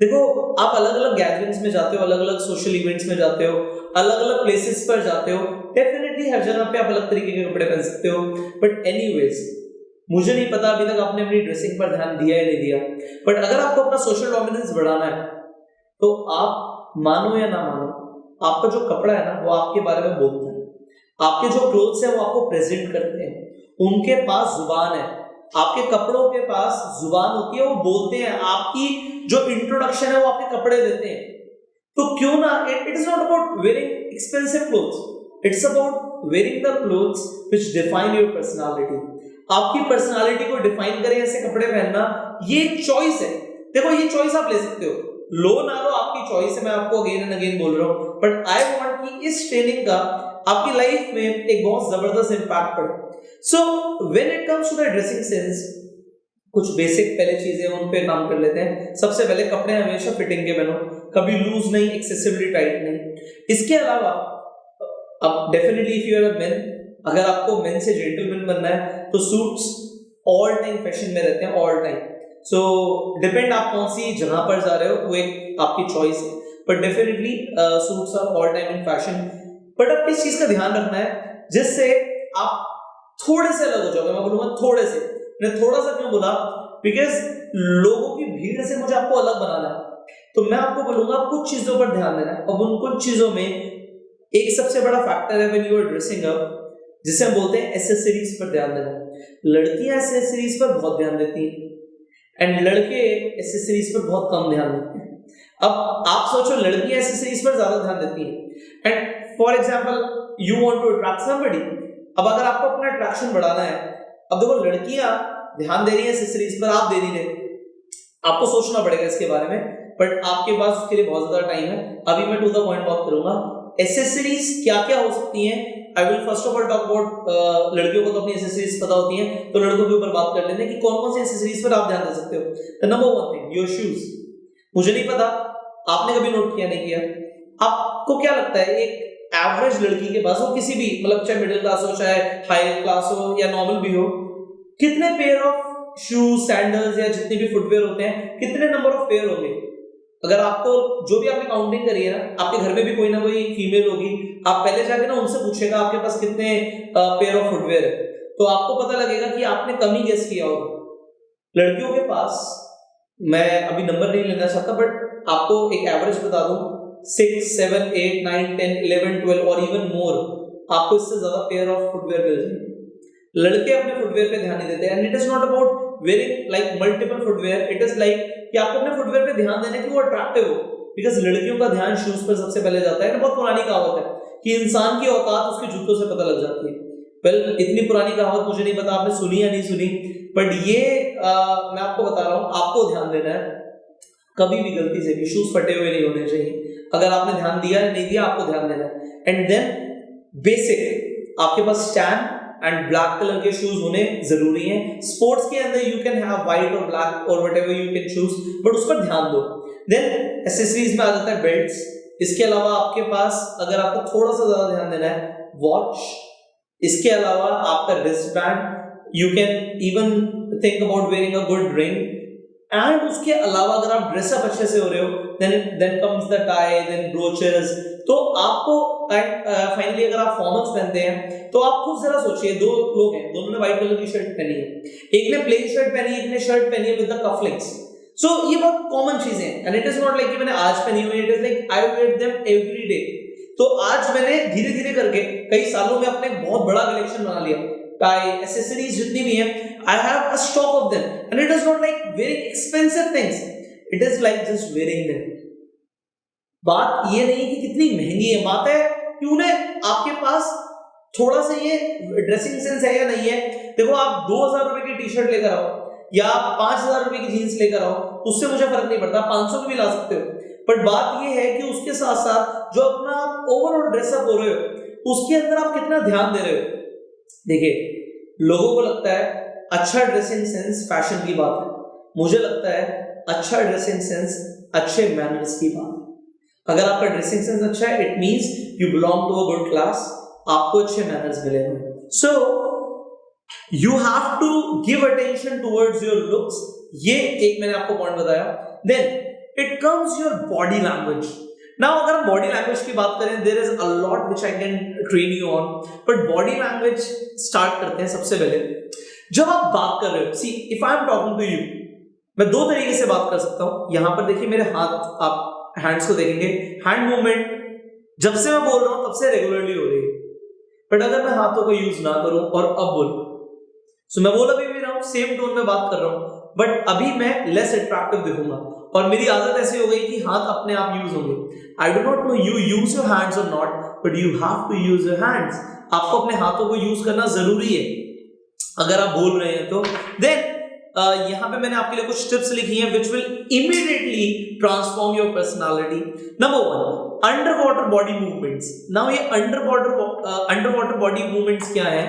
Speaker 1: देखो, आप अलग अलग गैदरिंग्स में जाते हो, अलग अलग सोशल इवेंट्स में जाते हो, अलग अलग प्लेसेस पर जाते हो, डेफिनेटली हर जगह पे आप अलग तरीके के कपड़े पहन सकते हो, बट एनीवेज मुझे नहीं पता अभी तक आपने अपनी ड्रेसिंग पर ध्यान दिया या नहीं दिया, बट अगर आपको अपना सोशल डोमिनेंस बढ़ाना है, तो आप मानो या ना मानो, आपका जो कपड़ा है ना, वो आपके बारे में बोलता है। आपके जो क्लोथ्स हैं वो आपको प्रेजेंट करते हैं, उनके पास जुबान है। आपके कपड़ों के पास जुबान होती है, वो बोलते हैं, आपकी जो इंट्रोडक्शन है वो आपके कपड़े देते हैं। तो क्यों ना, it is not about wearing expensive clothes, it's about wearing the clothes which define your personality. आपकी पर्सनालिटी को डिफाइन करें ऐसे कपड़े पहनना, ये चॉइस है। देखो, ये चॉइस आप ले सकते हो, लो ना लो आपकी चॉइस है, मैं आपको अगेन एंड अगेन बोल रहा हूं, बट आई वांट कि इस ट्रेनिंग का आपकी लाइफ में एक बहुत जबरदस्त इंपैक्ट पड़े। So when it comes to the dressing sense, कुछ बेसिक पहले चीजें उन पे काम कर लेते हैं। सबसे पहले कपड़े हमेशा फिटिंग के पहनो, कभी लूज नहीं, एक्सेसिवली टाइट नहीं। इसके अलावा अब definitely if you are a men, अगर आपको मेन से जेंटलमैन बनना है, तो सूट्स ऑल टाइम फैशन में रहते हैं, ऑल टाइम। सो डिपेंड आप कौन सी जगह पर जा रहे हो, वो एक आपकी चॉइस है, but definitely suits are all time in fashion. But अब इस चीज का ध्यान रखना है जिससे आप थोड़े से अलग हो जाओगे। मैं बोलूंगा थोड़े से, मैंने थोड़ा सा क्यों बोला, बिकॉज लोगों की भीड़ से मुझे आपको अलग बनाना है। तो मैं आपको बोलूंगा कुछ चीजों पर ध्यान देना है। अब उन कुछ चीजों में एक सबसे बड़ा फैक्टर है when you are dressing up, जिसे हम बोलते हैं एसेसरीज पर ध्यान देना। लड़कियां एसेसरीज पर बहुत ध्यान देती हैं एंड लड़के एसेसरीज पर बहुत कम ध्यान देते हैं। अब आप सोचो, लड़कियां एसेसरीज पर ज्यादा ध्यान देती हैं and for example you want to attract somebody. अब अगर आपको अपना अट्रैक्शन बढ़ाना है, अब देखो लड़कियां ध्यान दे रही है एसेसरीज पर, आप दे नहीं रहे, आपको सोचना पड़ेगा इसके बारे में, बट आपके पास उसके लिए बहुत ज्यादा टाइम है। अभी मैं टू द पॉइंट बात करूंगा, एसेसरीज क्या क्या हो सकती हैं। I will first of all talk about, लड़कियों को तो अपनी एसेसरीज पता होती हैं, तो लड़कों के ऊपर बात कर लेते हैं कि कौन कौन सी एसेसरीज पर आप ध्यान दे सकते हो। The number one thing, your shoes. मुझे नहीं पता, आपने कभी नोट किया नहीं किया, आपको क्या लगता है एक एवरेज लड़की के पास, वो किसी भी, मतलब चाहे मिडिल क्लास हो, चाहे हाई क्लास हो या नॉर्मल भी हो, कितने पेयर ऑफ शूज, सैंडल्स या जितने भी फुटवेयर होते हैं, कितने नंबर ऑफ पेयर होंगे? अगर आपको जो भी आपने काउंटिंग करी है ना, आपके घर में भी कोई ना कोई फीमेल होगी, आप पहले जाके ना उनसे पूछेगा आपके पास कितने पेयर ऑफ फुटवेयर है, तो आपको पता लगेगा कि आपने कम ही गेस किया होगा। लड़कियों के पास, मैं अभी नंबर नहीं लेना चाहता, बट आपको एक एवरेज बता दूं, 6, 7, 8, 9, 10, 11, 12 और इवन मोर, आपको इससे ज्यादा पेयर ऑफ फुटवेयर मिल जाएंगे। लड़के अपने फुटवेयर पे ध्यान नहीं देते, and it is not about wearing like multiple footwear, it is like कि आपको अपने फुटवेयर पे ध्यान देना कि वो अट्रैक्टिव हो, बिकॉज लड़कियों का ध्यान शूज पर सबसे पहले जाता है। बहुत पुरानी कहावत है कि इंसान की औकात उसके जूतों से पता लग जाती है। वेल, इतनी पुरानी कहावत मुझे नहीं पता आपने सुनी या नहीं सुनी, बट ये मैं आपको बता रहा हूं, आपको ध्यान देना है, कभी भी गलती से भी शूज फटे हुए नहीं होने चाहिए। अगर आपने ध्यान दिया या नहीं दिया, आपको ध्यान देना है। एंड देन बेसिक आपके पास स्टैंड एंड ब्लैक कलर के शूज होने जरूरी हैं। स्पोर्ट्स के अंदर यू कैन हैव व्हाइट और ब्लैक और whatever you can choose, but उस पर ध्यान दो। देन एक्सेसरीज में आ जाता है बेल्ट्स। इसके अलावा आपके पास, अगर आपको थोड़ा सा ज्यादा ध्यान देना है, वॉच। इसके अलावा आपका wrist band, you can even think about wearing a good ring. And उसके अलावा अगर आप ड्रेसअप अच्छे से हो रहे हो, then comes the tie, then brooches. तो आपको फाइनली अगर आप फॉर्मल्स पहनते हैं तो आप खुद जरा सोचिए, दो लोग हैं, दोनों ने व्हाइट कलर की शर्ट पहनी है, एक ने प्लेन शर्ट पहनी है, एक ने शर्ट पहनी है विद द कफलिंग्स। सो ये बहुत कॉमन चीजें हैं, and it is not like कि मैंने आज पहनी हुई, it is like I wear them every day. तो आज मैंने धीरे धीरे करके कई सालों में अपने बहुत बड़ा कलेक्शन बना लिया, टाई, एक्सेसरीज जितनी भी हैं, I have a stock of them, and it is not like very expensive things, it is like just wearing them. बात ये नहीं कि कितनी महंगी है, बात है कि उन्हें आपके पास थोड़ा सा ये ड्रेसिंग सेंस है या नहीं है। देखो, आप 2000 रुपए की टी शर्ट लेकर आओ या 5000 रुपए की जीन्स लेकर आओ, उससे मुझे फर्क नहीं पड़ता, 500 की भी ला सकते हो, बट बात ये है कि उसके साथ साथ जो अपना ओवरऑल ड्रेसअप हो रहे हो, उसके अंदर आप कितना ध्यान दे रहे हो। देखिए, लोगों को लगता है अच्छा ड्रेसिंग सेंस फैशन की बात है, मुझे लगता है अच्छा ड्रेसिंग सेंस अच्छे मैनर्स की बात है। अगर आपका ड्रेसिंग सेंस अच्छा है, it means you belong to a good class, आपको अच्छे मैनर्स मिले हुए। So you have to give attention towards your looks, ये एक मैंने आपको पॉइंट बताया। Then it comes your body language. Now अगर हम बॉडी लैंग्वेज की बात करें, there is a lot which I can train you on, but body language start करते हैं सबसे पहले। जब आप बात कर रहे हो, see if I am talking to you, मैं दो तरीके से बात कर सकता हूं। यहां पर देखिए मेरे हाथ, आप हैंड्स को देखेंगे, हैंड मूवमेंट जब से मैं बोल रहा हूं तब से रेगुलरली हो रही है, बट अगर मैं हाथों का यूज ना करूं और अब बोलूं, सो मैं बोल अभी भी रहा हूं, सेम टोन में बात कर रहा हूं, बट अभी मैं लेस अट्रैक्टिव दिखूंगा और मेरी आदत ऐसी हो गई कि हाथ अपने आप यूज होंगे। I do not know you use your hands और not, but you have to use your hands. आपको अपने हाथों को यूज करना जरूरी है अगर आप बोल रहे हैं तो। देन यहां पे मैंने आपके लिए कुछ टिप्स लिखी हैं which will immediately transform your personality. Number 1, underwater body movements. Now ये underwater body movements क्या है?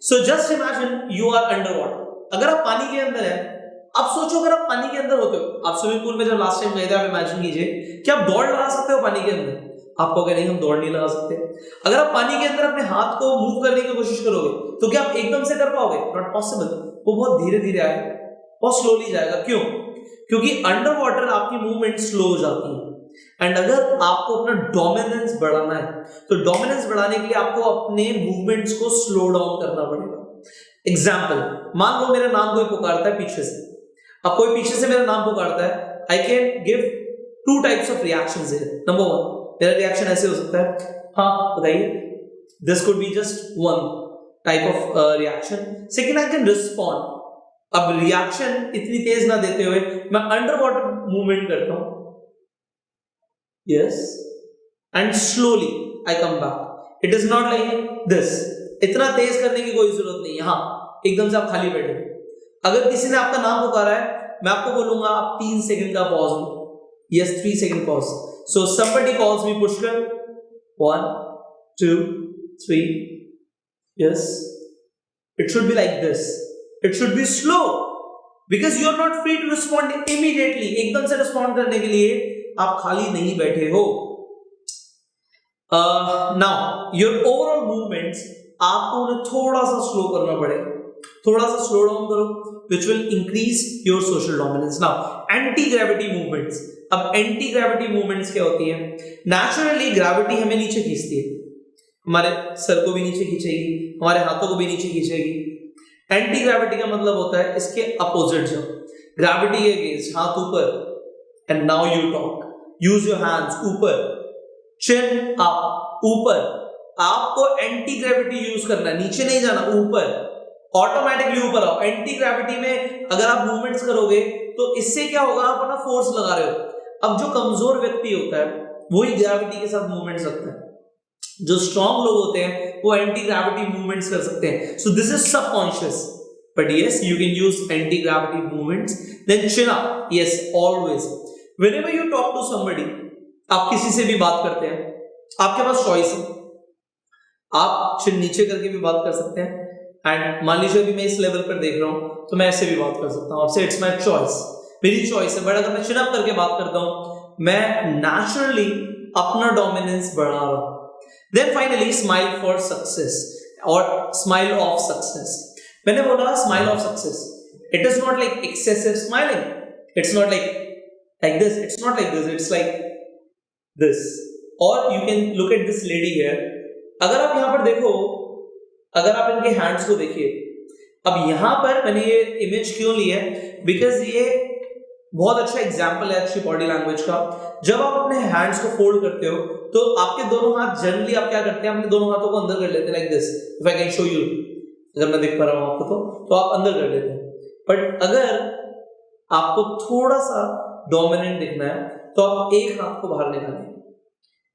Speaker 1: So just imagine you are underwater. अगर आप पानी के अंदर हैं, अब सोचो अगर आप पानी के अंदर होते हो, आप स्विमिंग पूल में जब लास्ट टाइम गए थे, आप इमेजिन कीजिए कि आप दौड़ लगा सकते हो पानी के अंदर। आप कहोगे नहीं, हम दौड़ नहीं लगा सकते। अगर आप पानी के अंदर अपने हाथ को मूव करने की कोशिश करोगे तो क्या आप एकदम से कर पाओगे? Not possible. वो बहुत धीरे धीरे आएगा, बहुत स्लोली जाएगा। क्यों? क्योंकि अंडर वाटर आपकी मूवमेंट स्लो हो जाती है। एंड अगर आपको अपना डोमिनेंस बढ़ाना है तो डोमिनेंस बढ़ाने के लिए आपको अपने मूवमेंट्स को स्लो डाउन करना पड़ेगा। एग्जाम्पल, मान लो मेरा नाम कोई पुकारता है पीछे से, अब कोई पीछे से मेरा नाम पुकारता है, I can give 2 types of reactions here. Number 1, मेरा रिएक्शन ऐसे हो सकता है, हाँ बताइए, this could be just one type of reaction. Second, I can respond. अब रिएक्शन इतनी तेज ना देते हुए मैं अंडर वाटर मूवमेंट करता हूं, yes, and slowly I come back. It is not like this, इतना तेज करने की कोई जरूरत नहीं है। हाँ, एकदम से आप खाली बैठे, अगर किसी ने आपका नाम पुकारा है, मैं आपको बोलूंगा आप 3 सेकंड का पॉज लो, yes, 3 second pause. So somebody calls me Pushkar, 1, 2, 3, yes, it should be like this, it should be slow because you are not free to respond immediately. एकदम से respond करने के लिए आप खाली नहीं बैठे हो। Now your overall movements आपको उन्हें थोड़ा सा स्लो करना पड़ेगा। थोड़ा सा स्लो डाउन करो, which will increase your social dominance. Now, anti-gravity movements. अब anti-gravity movements क्या होती है? Naturally, gravity हमें नीचे खींचती है, हमारे सर को भी नीचे खींचेगी, हमारे हाथों को भी नीचे खींचेगी. Anti-gravity का मतलब होता है इसके अपोजिट जाओ. Gravity के अगेंस्ट हाथ ऊपर, and now you talk. Use your hands ऊपर, chin up ऊपर. आपको एंटी ग्रेविटी यूज करना है, नीचे नहीं जाना, ऊपर. ऑटोमेटिकली ऊपर आओ. एंटी ग्रेविटी में अगर आप मूवमेंट्स करोगे तो इससे क्या होगा, आप अपना फोर्स लगा रहे हो. अब जो कमजोर व्यक्ति होता है वही ग्रेविटी के साथ मूवमेंट्स करता है. जो स्ट्रॉन्ग लोग होते हैं वो एंटी ग्रेविटी मूवमेंट्स कर सकते हैं. So this is subconscious, but yes you can use anti gravity movements. Then chin up. Yes, always whenever you talk to somebody, आप किसी से भी बात करते हैं, आपके पास चॉइस है. आप चिन नीचे करके भी बात कर सकते हैं, एंड मान लीजिए अभी मैं इस लेवल पर देख रहा हूं तो मैं ऐसे भी बात कर सकता हूं आपसे. इट्स माय चॉइस, मेरी चॉइस है. बट अगर मैं चिन अप करके बात करता हूं, मैं नेचुरली अपना डोमिनेंस बढ़ा रहा हूं. Then finally smile for success और स्माइल ऑफ सक्सेस. मैंने बोला smile of success. It is not like excessive smiling. It's not like this. It's not like this. It's like this. Or you can look at this lady here. अगर आप यहां पर देखो, अगर आप इनके हैंड्स को देखिए, अब यहां पर मैंने ये इमेज क्यों ली है, बिकॉज ये बहुत अच्छा एग्जांपल है अच्छी बॉडी लैंग्वेज का. जब आप अपने हैंड्स को फोल्ड करते हो तो आपके दोनों हाथ जनरली आप क्या करते हैं, अपने दोनों हाथों को अंदर कर लेते हैं, like this. If I can show you, अगर मैं देख पा रहा हूं आपको तो आप अंदर कर लेते हैं. बट अगर आपको थोड़ा सा डोमिनेंट दिखना है तो आप एक हाथ को बाहर निकालिए,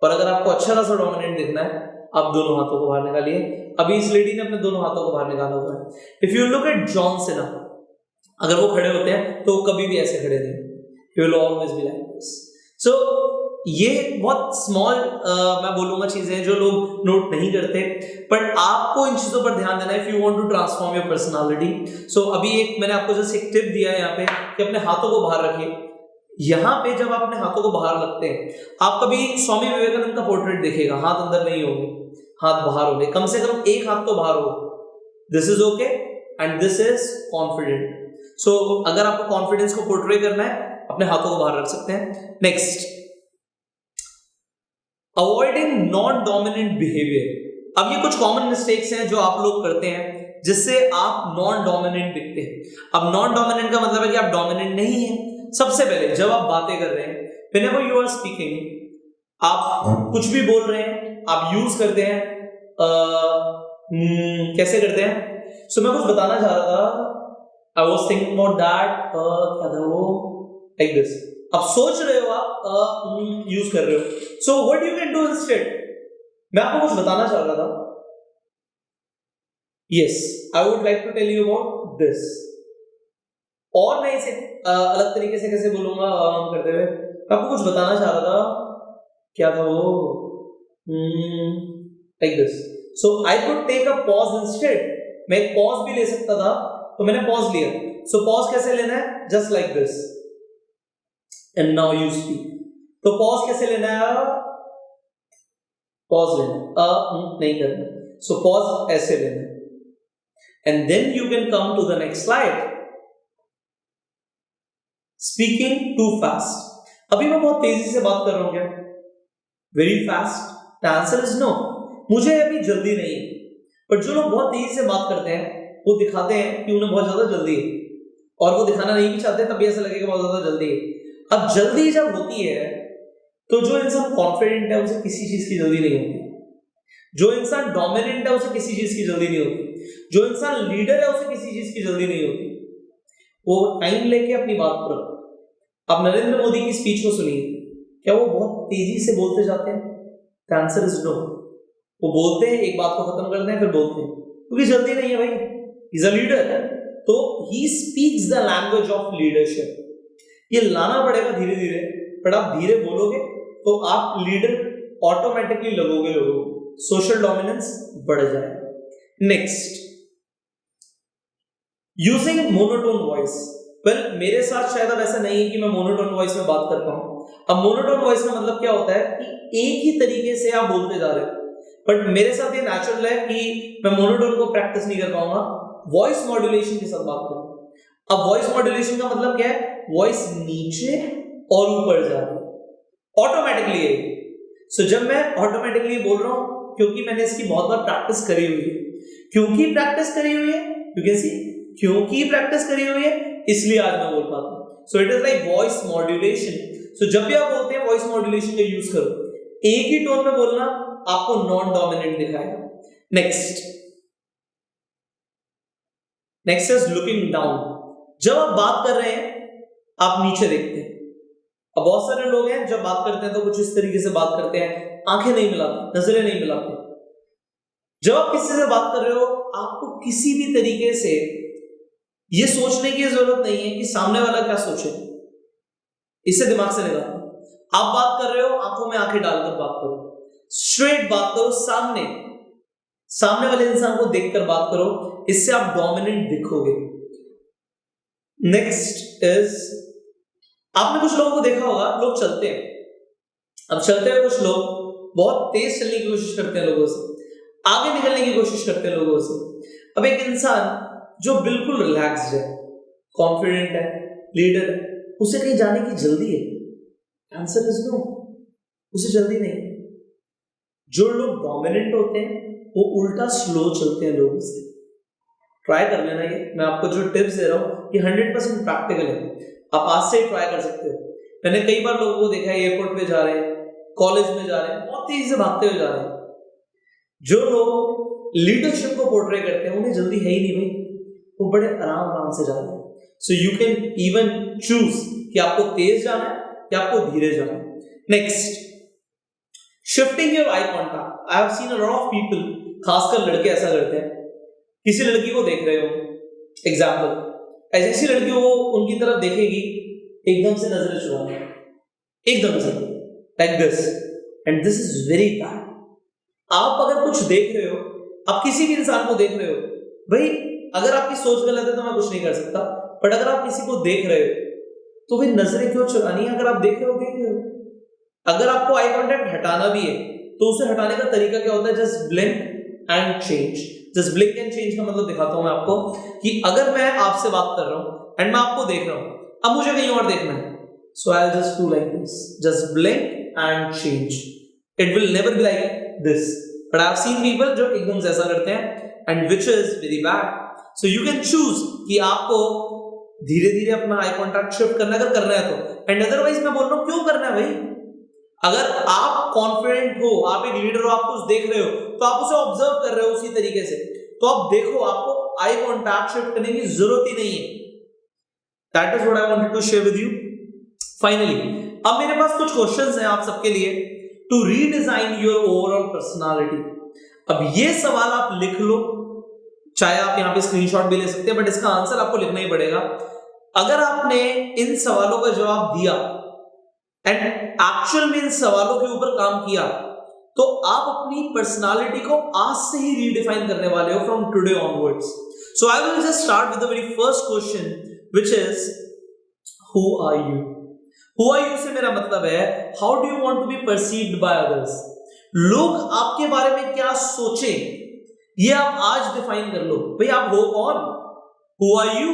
Speaker 1: और अगर आपको अच्छा खासा डोमिनेंट दिखना है आप दोनों हाथों को बाहर निकालिए. अभी इस लेडी ने अपने दोनों हाथों को बाहर निकाला हुआ है. If you look at John Cena, अगर वो खड़े होते हैं तो कभी भी ऐसे खड़े नहीं, he will always be like this. So ये बहुत स्मॉल मैं बोलूंगा चीजें जो लोग नोट नहीं करते, बट आपको इन चीजों पर ध्यान देना है if you want to transform your personality. So अभी एक मैंने आपको जस्ट एक टिप दिया है यहाँ पे कि अपने हाथों को बाहर रखिए. यहां पे जब आप अपने हाथों को बाहर रखते हैं, आप कभी स्वामी विवेकानंद का पोर्ट्रेट देखिएगा, हाथ अंदर नहीं होंगे, हाथ बाहर होंगे. कम से कम एक हाथ तो बाहर हो. This is okay and this is confident. So अगर आपको कॉन्फिडेंस को पोर्ट्रे करना है, अपने हाथों को बाहर रख सकते हैं. Next, avoiding non dominant behaviour. अब ये कुछ कॉमन मिस्टेक्स हैं जो आप लोग करते हैं जिससे आप नॉन डोमिनेंट दिखते हैं. अब नॉन डोमिनेंट का मतलब है कि आप डोमिनेंट नहीं है. सबसे पहले जब आप बातें कर रहे हैं, whenever you are speaking, आप कुछ भी बोल रहे हैं, आप यूज करते हैं कैसे करते हैं. सो मैं कुछ बताना चाह रहा था. I was thinking about that. क्या था वो, like this. आप सोच रहे हो, आप यूज कर रहे हो. So what you can do instead? मैं आपको कुछ बताना चाह रहा था. Yes, I would like to tell you about this. और मैं इसे अलग तरीके से कैसे बोलूंगा करते हुए, मैं आपको कुछ बताना चाह रहा था. क्या था वो, like this. So I could take a pause instead. मैं एक पॉज भी ले सकता था, तो मैंने पॉज लिया. So पॉज कैसे लेना है, just like this. And now you speak. तो पॉज कैसे लेना है, पॉज लेना नहीं करना. So पॉज ऐसे लेना, and then you can come to the next slide. Speaking too fast. अभी मैं बहुत तेजी से बात कर रहा हूं क्या, very fast? The answer is no. मुझे अभी जल्दी नहीं है. पर जो लोग बहुत तेजी से बात करते हैं वो दिखाते हैं कि उन्हें बहुत ज्यादा जल्दी है, और वो दिखाना नहीं भी चाहते, तभी ऐसा लगेगा बहुत ज्यादा जल्दी है. अब जल्दी जब होती है तो जो इंसान कॉन्फिडेंट है उसे किसी चीज की जल्दी नहीं होती. जो इंसान डोमिनेंट है उसे किसी चीज की जल्दी नहीं होती. जो इंसान लीडर है उसे किसी चीज की जल्दी नहीं होती. वो टाइम लेके अपनी बात पर. आप नरेंद्र मोदी की स्पीच को सुनिए, क्या वो बहुत तेजी से बोलते जाते हैं? The answer is no. वो बोलते हैं, एक बात को खत्म करते हैं, फिर बोलते हैं, क्योंकि जल्दी नहीं है भाई. He's a leader, तो he speaks the language of leadership. ये लाना पड़ेगा धीरे धीरे, बट आप धीरे बोलोगे तो आप लीडर ऑटोमेटिकली लगोगे लोगों को. सोशल डोमिनेंस बढ़ जाएगा. Next, using monotone voice. Well, मेरे साथ शायद अब ऐसा नहीं है कि मैं मोनोटोन वॉइस में बात करता हूं. अब मोनोटोन वॉइस का मतलब क्या होता है कि एक ही तरीके से आप बोलते जा रहे हो, बट मेरे साथ ये नेचुरल है कि मैं मोनोटोन को प्रैक्टिस नहीं कर पाऊंगा. वॉइस मॉड्यूलेशन के साथ बात करूं। अब वॉइस मॉड्यूलेशन का मतलब क्या है? वॉइस नीचे और ऊपर जा रही है ऑटोमेटिकली है। सो जब मैं ऑटोमेटिकली बोल रहा हूं, क्योंकि मैंने इसकी बहुत बार प्रैक्टिस करी हुई है। क्योंकि प्रैक्टिस करी हुई है, क्योंकि प्रैक्टिस करी हुई है, इसलिए आज मैं बोल पाता हूं। So it is like voice modulation. So जब भी आप बोलते हैं वॉइस मॉड्यूलेशन का यूज करो, एक ही टोन में बोलना, आपको नॉन डोमिनेंट दिखाएगा। Next is looking down. जब आप बात कर रहे हैं, आप नीचे देखते हैं। अब बहुत सारे लोग हैं जब बात करते हैं तो कुछ इस तरीके से बात करते हैं, आंखें नहीं मिलाते, नजरें नहीं मिलाते। जब आप किसी से बात कर रहे हो, आपको किसी भी तरीके से यह सोचने की जरूरत नहीं है कि सामने वाला क्या सोचे, इसे दिमाग से निकालो। आप बात कर रहे हो, आंखों में आंखें डालकर बात करो, स्ट्रेट बात करो, सामने वाले इंसान को देखकर बात करो, इससे आप डोमिनेंट दिखोगे। नेक्स्ट इज, आपने कुछ लोगों को देखा होगा, लोग चलते हैं। अब चलते हुए कुछ लोग बहुत तेज चलने की कोशिश करते हैं, लोगों से आगे निकलने की कोशिश करते हैं लोगों से। अब एक इंसान जो बिल्कुल रिलैक्स्ड है, कॉन्फिडेंट है, लीडर है, उसे कहीं जाने की जल्दी है? आंसर इज नो, उसे जल्दी नहीं। जो लोग डोमिनेंट होते हैं वो उल्टा स्लो चलते हैं लोगों से। ट्राई कर लेना, ये मैं आपको जो टिप्स दे रहा हूं ये 100% प्रैक्टिकल है, आप आज से ही ट्राई कर सकते हो। मैंने कई बार लोगों को देखा है एयरपोर्ट पे जा रहे हैं, कॉलेज में जा रहे हैं, बहुत तेजी से भागते हुए जा रहे हैं। जो लोग लीडरशिप को पोर्ट्रे करते हैं उन्हें जल्दी है ही नहीं भाई, वो बड़े आराम से जा रहे हैं। सो यू कैन इवन चूज कि आपको तेज जाना है या आपको धीरे जाना है। Next, shifting your eye contact. I have seen a lot of people, खासकर लड़के ऐसा करते हैं। किसी लड़की को देख रहे हो, एग्जाम्पल, ऐसी लड़की वो उनकी तरफ देखेगी, एकदम से नजरें चुराना, एकदम से, like this, and this is very bad. आप अगर कुछ देख रहे हो, आप किसी भी इंसान को देख रहे हो, भाई अगर आपकी सोच गलत है तो मैं कुछ नहीं कर सकता, बट अगर आप किसी को देख रहे हो तो फिर नजरें क्यों चुरानी है? अगर आप देख रहे हो, देख रहे हो। अगर आपको आई कांटेक्ट हटाना भी है तो उसे हटाने का तरीका क्या होता है? Just blink and change. Just blink and change का मतलब दिखाता हूं मैं आपको कि अगर मैं आपसे बात कर रहा हूं एंड मैं आपको देख रहा हूं, अब मुझे कहीं और देखना है, so I will just do like this, just blink and change. It will never be like this, but I have seen people जो एकदम से ऐसा करते हैं, and which is very bad. So you can choose कि आपको धीरे धीरे अपना आई कांटेक्ट शिफ्ट करना अगर करना है तो, एंड अदरवाइज मैं बोल रहा हूं क्यों करना है भाई? अगर आप कॉन्फिडेंट हो, आप एक लीडर हो, आप कुछ देख रहे हो तो आप उसे ऑब्जर्व कर रहे हो उसी तरीके से, तो आप देखो, आपको आई कांटेक्ट शिफ्ट करने की जरूरत ही नहीं है। That is what I wanted to share with you. Finally, अब मेरे पास कुछ क्वेश्चंस हैं आप सबके लिए to redesign your overall personality. अब ये सवाल आप लिख लो, चाहे आप यहां पे स्क्रीनशॉट भी ले सकते हैं, बट इसका आंसर आपको लिखना ही पड़ेगा। अगर आपने इन सवालों का जवाब दिया एंड एक्चुअल में इन सवालों के ऊपर काम किया, तो आप अपनी पर्सनालिटी को आज से ही रीडिफाइन करने वाले हो from today onwards. So I will just start with the very first question which is who are you. Who are you से मेरा मतलब है how do you want to be perceived by others. लोग आपके बारे में क्या सोचें, ये आप आज डिफाइन कर लो। भाई आप हो कौन? Who are you?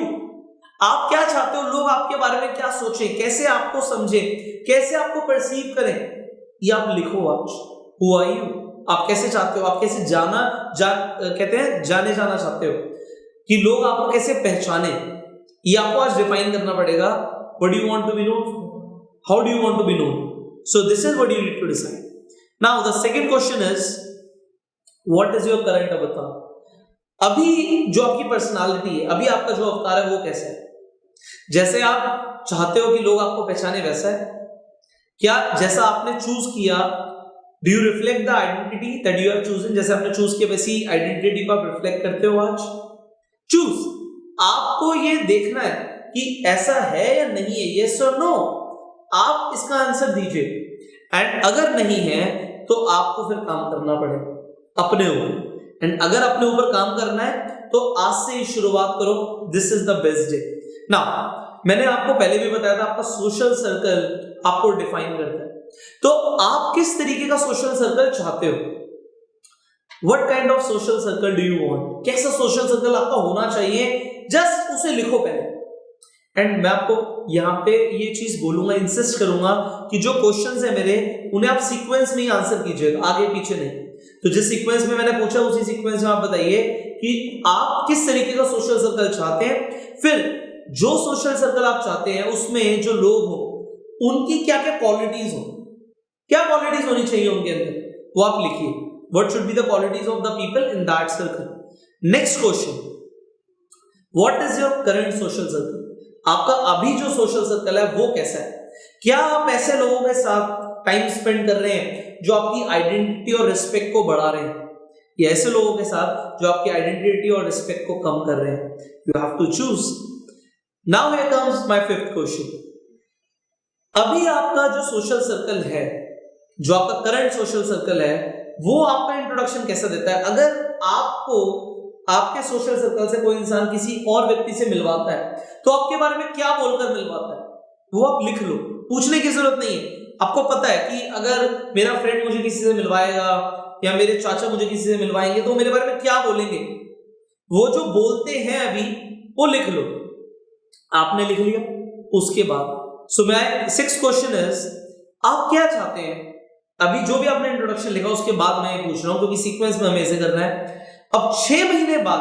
Speaker 1: आप क्या चाहते हो लोग आपके बारे में क्या सोचें, कैसे आपको समझें, कैसे आपको परसीव करें, ये आप लिखो आज। Who are you? आप कैसे चाहते हो, आप कैसे कहते हैं जाने जाना चाहते हो, कि लोग आपको कैसे पहचाने, ये आपको आज डिफाइन करना पड़ेगा। What do you want to be known? How do you want to be known? So this is what you need to decide. Now the second question is, what is your current avatar? अभी जो आपकी पर्सनालिटी है, अभी आपका जो अवतार है वो कैसा है? जैसे आप चाहते हो कि लोग आपको पहचाने वैसा है क्या? जैसा आपने चूज किया, do you reflect the identity that you have chosen? जैसे आपने चूज किया वैसी आइडेंटिटी को आप रिफ्लेक्ट करते हो आज? चूज, आपको ये देखना है कि ऐसा है या नहीं है, यस और नो। आप इसका आंसर दीजिए, एंड अगर नहीं है तो आपको फिर काम करना पड़ेगा अपने ऊपर। एंड अगर अपने ऊपर काम करना है तो आज से ही शुरुआत करो। This is the best day. ना, मैंने आपको पहले भी बताया था, आपका सोशल सर्कल आपको डिफाइन करता है। तो आप किस तरीके का सोशल सर्कल चाहते हो? What kind of social circle do you want, कैसा सोशल सर्कल आपका होना चाहिए, जस्ट उसे लिखो पहले। एंड मैं आपको यहाँ पे ये चीज बोलूंगा, इंसिस्ट करूंगा कि जो क्वेश्चंस है मेरे, उन्हें आप सीक्वेंस में ही आंसर कीजिएगा, आगे पीछे नहीं। तो जिस सीक्वेंस में मैंने पूछा उसी सीक्वेंस में आप बताइए कि आप किस तरीके का सोशल सर्कल चाहते हैं। फिर जो सोशल सर्कल आप चाहते हैं उसमें जो लोग हो उनकी क्या क्या क्वालिटीज हो, क्या क्वालिटीज होनी चाहिए उनके अंदर, वो आप लिखिए। What should be the qualities of the people in that circle. Next question, what is your current social circle, आपका अभी जो सोशल सर्कल है वो कैसा है। क्या आप ऐसे लोगों के साथ टाइम स्पेंड कर रहे हैं जो आपकी आइडेंटिटी और रिस्पेक्ट को बढ़ा रहे हैं, या ऐसे लोगों के साथ जो आपकी आइडेंटिटी और रिस्पेक्ट को कम कर रहे हैं। You have to choose. Now here comes my fifth question, अभी आपका जो सोशल सर्कल है, जो आपका करंट सोशल सर्कल है, वो आपका इंट्रोडक्शन कैसा देता है। अगर आपको आपके सोशल सर्कल से कोई इंसान किसी और व्यक्ति से मिलवाता है तो आपके बारे में क्या बोलकर मिलवाता है वो आप लिख लो, पूछने की जरूरत नहीं है। आपको पता है कि अगर मेरा फ्रेंड मुझे किसी से मिलवाएगा या मेरे चाचा मुझे किसी से मिलवाएंगे तो मेरे बारे में क्या बोलेंगे, वो जो बोलते हैं अभी वो लिख लो। आपने लिख लिया, उसके बाद so my sixth question is, आप क्या चाहते हैं। अभी जो भी आपने इंट्रोडक्शन लिखा उसके बाद मैं पूछ रहा हूं, क्योंकि सीक्वेंस में हमें ऐसे करना है। अब 6 महीने बाद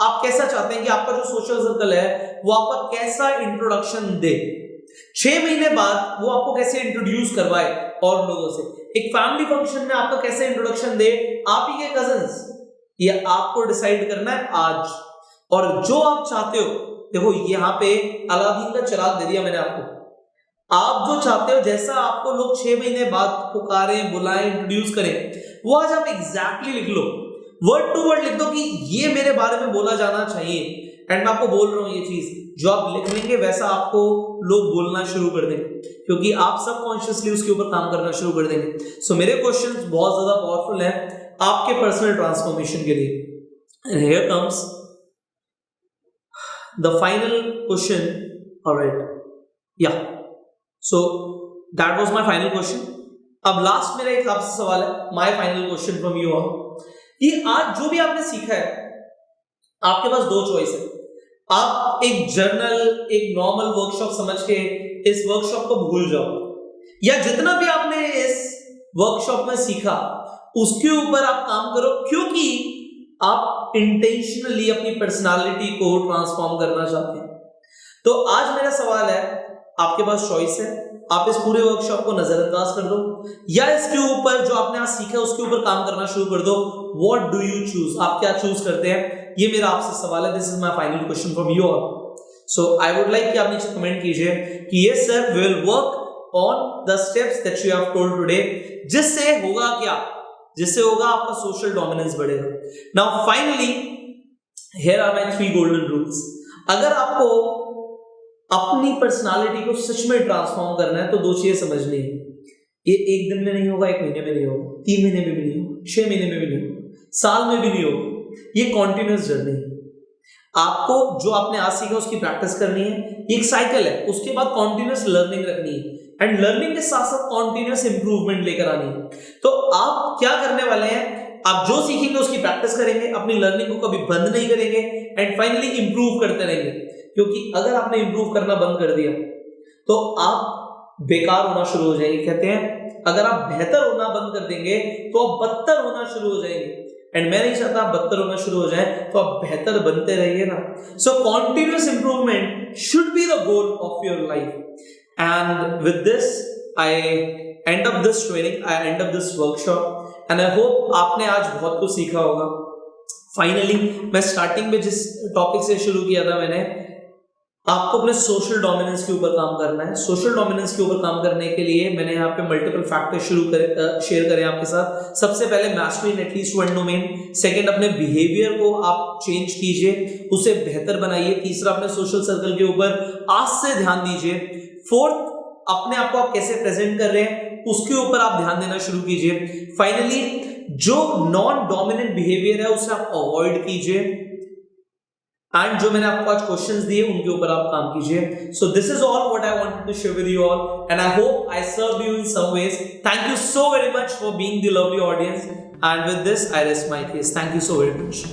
Speaker 1: आप कैसा चाहते हैं कि आपका जो सोशल सर्कल है वो आपका कैसा इंट्रोडक्शन दे। 6 महीने बाद वो आपको कैसे इंट्रोड्यूस करवाए और लोगों से। एक फैमिली फंक्शन में आपका कैसे इंट्रोडक्शन दे, आप ही के कजिन्स, ये आपको डिसाइड करना है आज। और जो आप चाहते हो, देखो यहाँ पे अलादीन का चिराग दे दिया मैंने आपको। आप जो चाहते हो, जैसा आपको लोग 6 महीने बाद पुकारें, बुलाएं, इंट्रोड्यूस करें, वो आज आप एग्जैक्टली लिख लो, वर्ड टू वर्ड लिख दो कि ये मेरे बारे में बोला जाना चाहिए। एंड मैं आपको बोल रहा हूं ये चीज, जो आप लिख लेंगे वैसा आपको लोग बोलना शुरू कर देंगे, क्योंकि आप सबकॉन्शियसली उसके ऊपर काम करना शुरू कर देंगे। सो मेरे क्वेश्चंस बहुत ज्यादा पावरफुल हैं आपके पर्सनल ट्रांसफॉर्मेशन के लिए। And here comes the final question, alright, या so that was my final question. अब लास्ट मेरा एक आपसे सवाल है, my final question from you all, कि आज जो भी आपने सीखा है, आपके पास 2 चॉइस है। आप एक जर्नल, एक नॉर्मल वर्कशॉप समझ के इस वर्कशॉप को भूल जाओ, या जितना भी आपने इस वर्कशॉप में सीखा उसके ऊपर आप काम करो, क्योंकि आप इंटेंशनली अपनी पर्सनालिटी को ट्रांसफॉर्म करना चाहते हैं। तो आज मेरा सवाल है, आपके पास चॉइस है, आप इस पूरे वर्कशॉप को नजरअंदाज कर दो या इसके ऊपर जो आपने आज सीखा उसके ऊपर काम करना शुरू कर दो। व्हाट डू यू चूज, आप क्या चूज करते हैं, ये मेरा आपसे सवाल है। This is my final question from you all. So I would like कि आप नीचे कमेंट कीजिए कि yes sir, we will work on the steps that you have told today. जिससे होगा क्या, जिससे होगा आपका सोशल डोमिनेंस बढ़ेगा। Now finally here are my 3 golden rules. अगर आपको अपनी पर्सनालिटी को सच में ट्रांसफॉर्म करना है तो 2 चीजें समझनी है। ये 1 दिन में नहीं होगा, 1 महीने में नहीं होगा, 3 महीने में भी नहीं होगा, 6 महीने में भी नहीं होगा, साल में भी नहीं होगा। ये कॉन्टिन्यूअस जर्नी है। आपको जो आपने आज सीखा उसकी प्रैक्टिस करनी है, एक साइकिल है, उसके बाद कॉन्टिन्यूअस लर्निंग रखनी है, एंड लर्निंग के साथ साथ कॉन्टिन्यूअस इंप्रूवमेंट लेकर आनी है। तो आप क्या करने वाले हैं, आप जो सीखेंगे उसकी प्रैक्टिस करेंगे, अपनी लर्निंग को कभी बंद नहीं करेंगे, एंड फाइनली इंप्रूव करते रहेंगे। क्योंकि अगर आपने इंप्रूव करना बंद कर दिया तो आप बेकार होना शुरू हो जाएंगे। कहते हैं अगर आप बेहतर होना बंद कर देंगे तो आप बदतर होना शुरू हो जाएंगे, एंड मैं नहीं चाहता आप बदतर होना शुरू हो जाए, तो आप बेहतर बनते रहिए ना। So continuous improvement should be the goal of your life. And with this I end up this training, I end up this workshop, and I hope आपने आज बहुत कुछ सीखा होगा। फाइनली मैं स्टार्टिंग में जिस टॉपिक से शुरू किया था, मैंने आपको अपने सोशल डोमिनेंस के ऊपर काम करना है। सोशल डोमिनेंस के ऊपर काम करने के लिए मैंने यहाँ पे मल्टीपल फैक्टर्स शेयर करें आपके साथ। सबसे पहले mastery in at least one domain. Second, अपने बिहेवियर को आप चेंज कीजिए, उसे बेहतर बनाइए। तीसरा, अपने सोशल सर्कल के ऊपर आज से ध्यान दीजिए। फोर्थ, अपने आप को आप कैसे प्रेजेंट कर रहे हैं उसके ऊपर आप ध्यान देना शुरू कीजिए। फाइनली, जो नॉन डोमिनेंट बिहेवियर है उसे आप अवॉइड कीजिए। एंड जो मैंने आपको आज क्वेश्चंस दिए उनके ऊपर आप काम कीजिए. So this is all what I wanted to share with you all, and I hope I serve you in some ways. Thank you so very much for being the lovely audience, and with this I rest my case. Thank you so very much.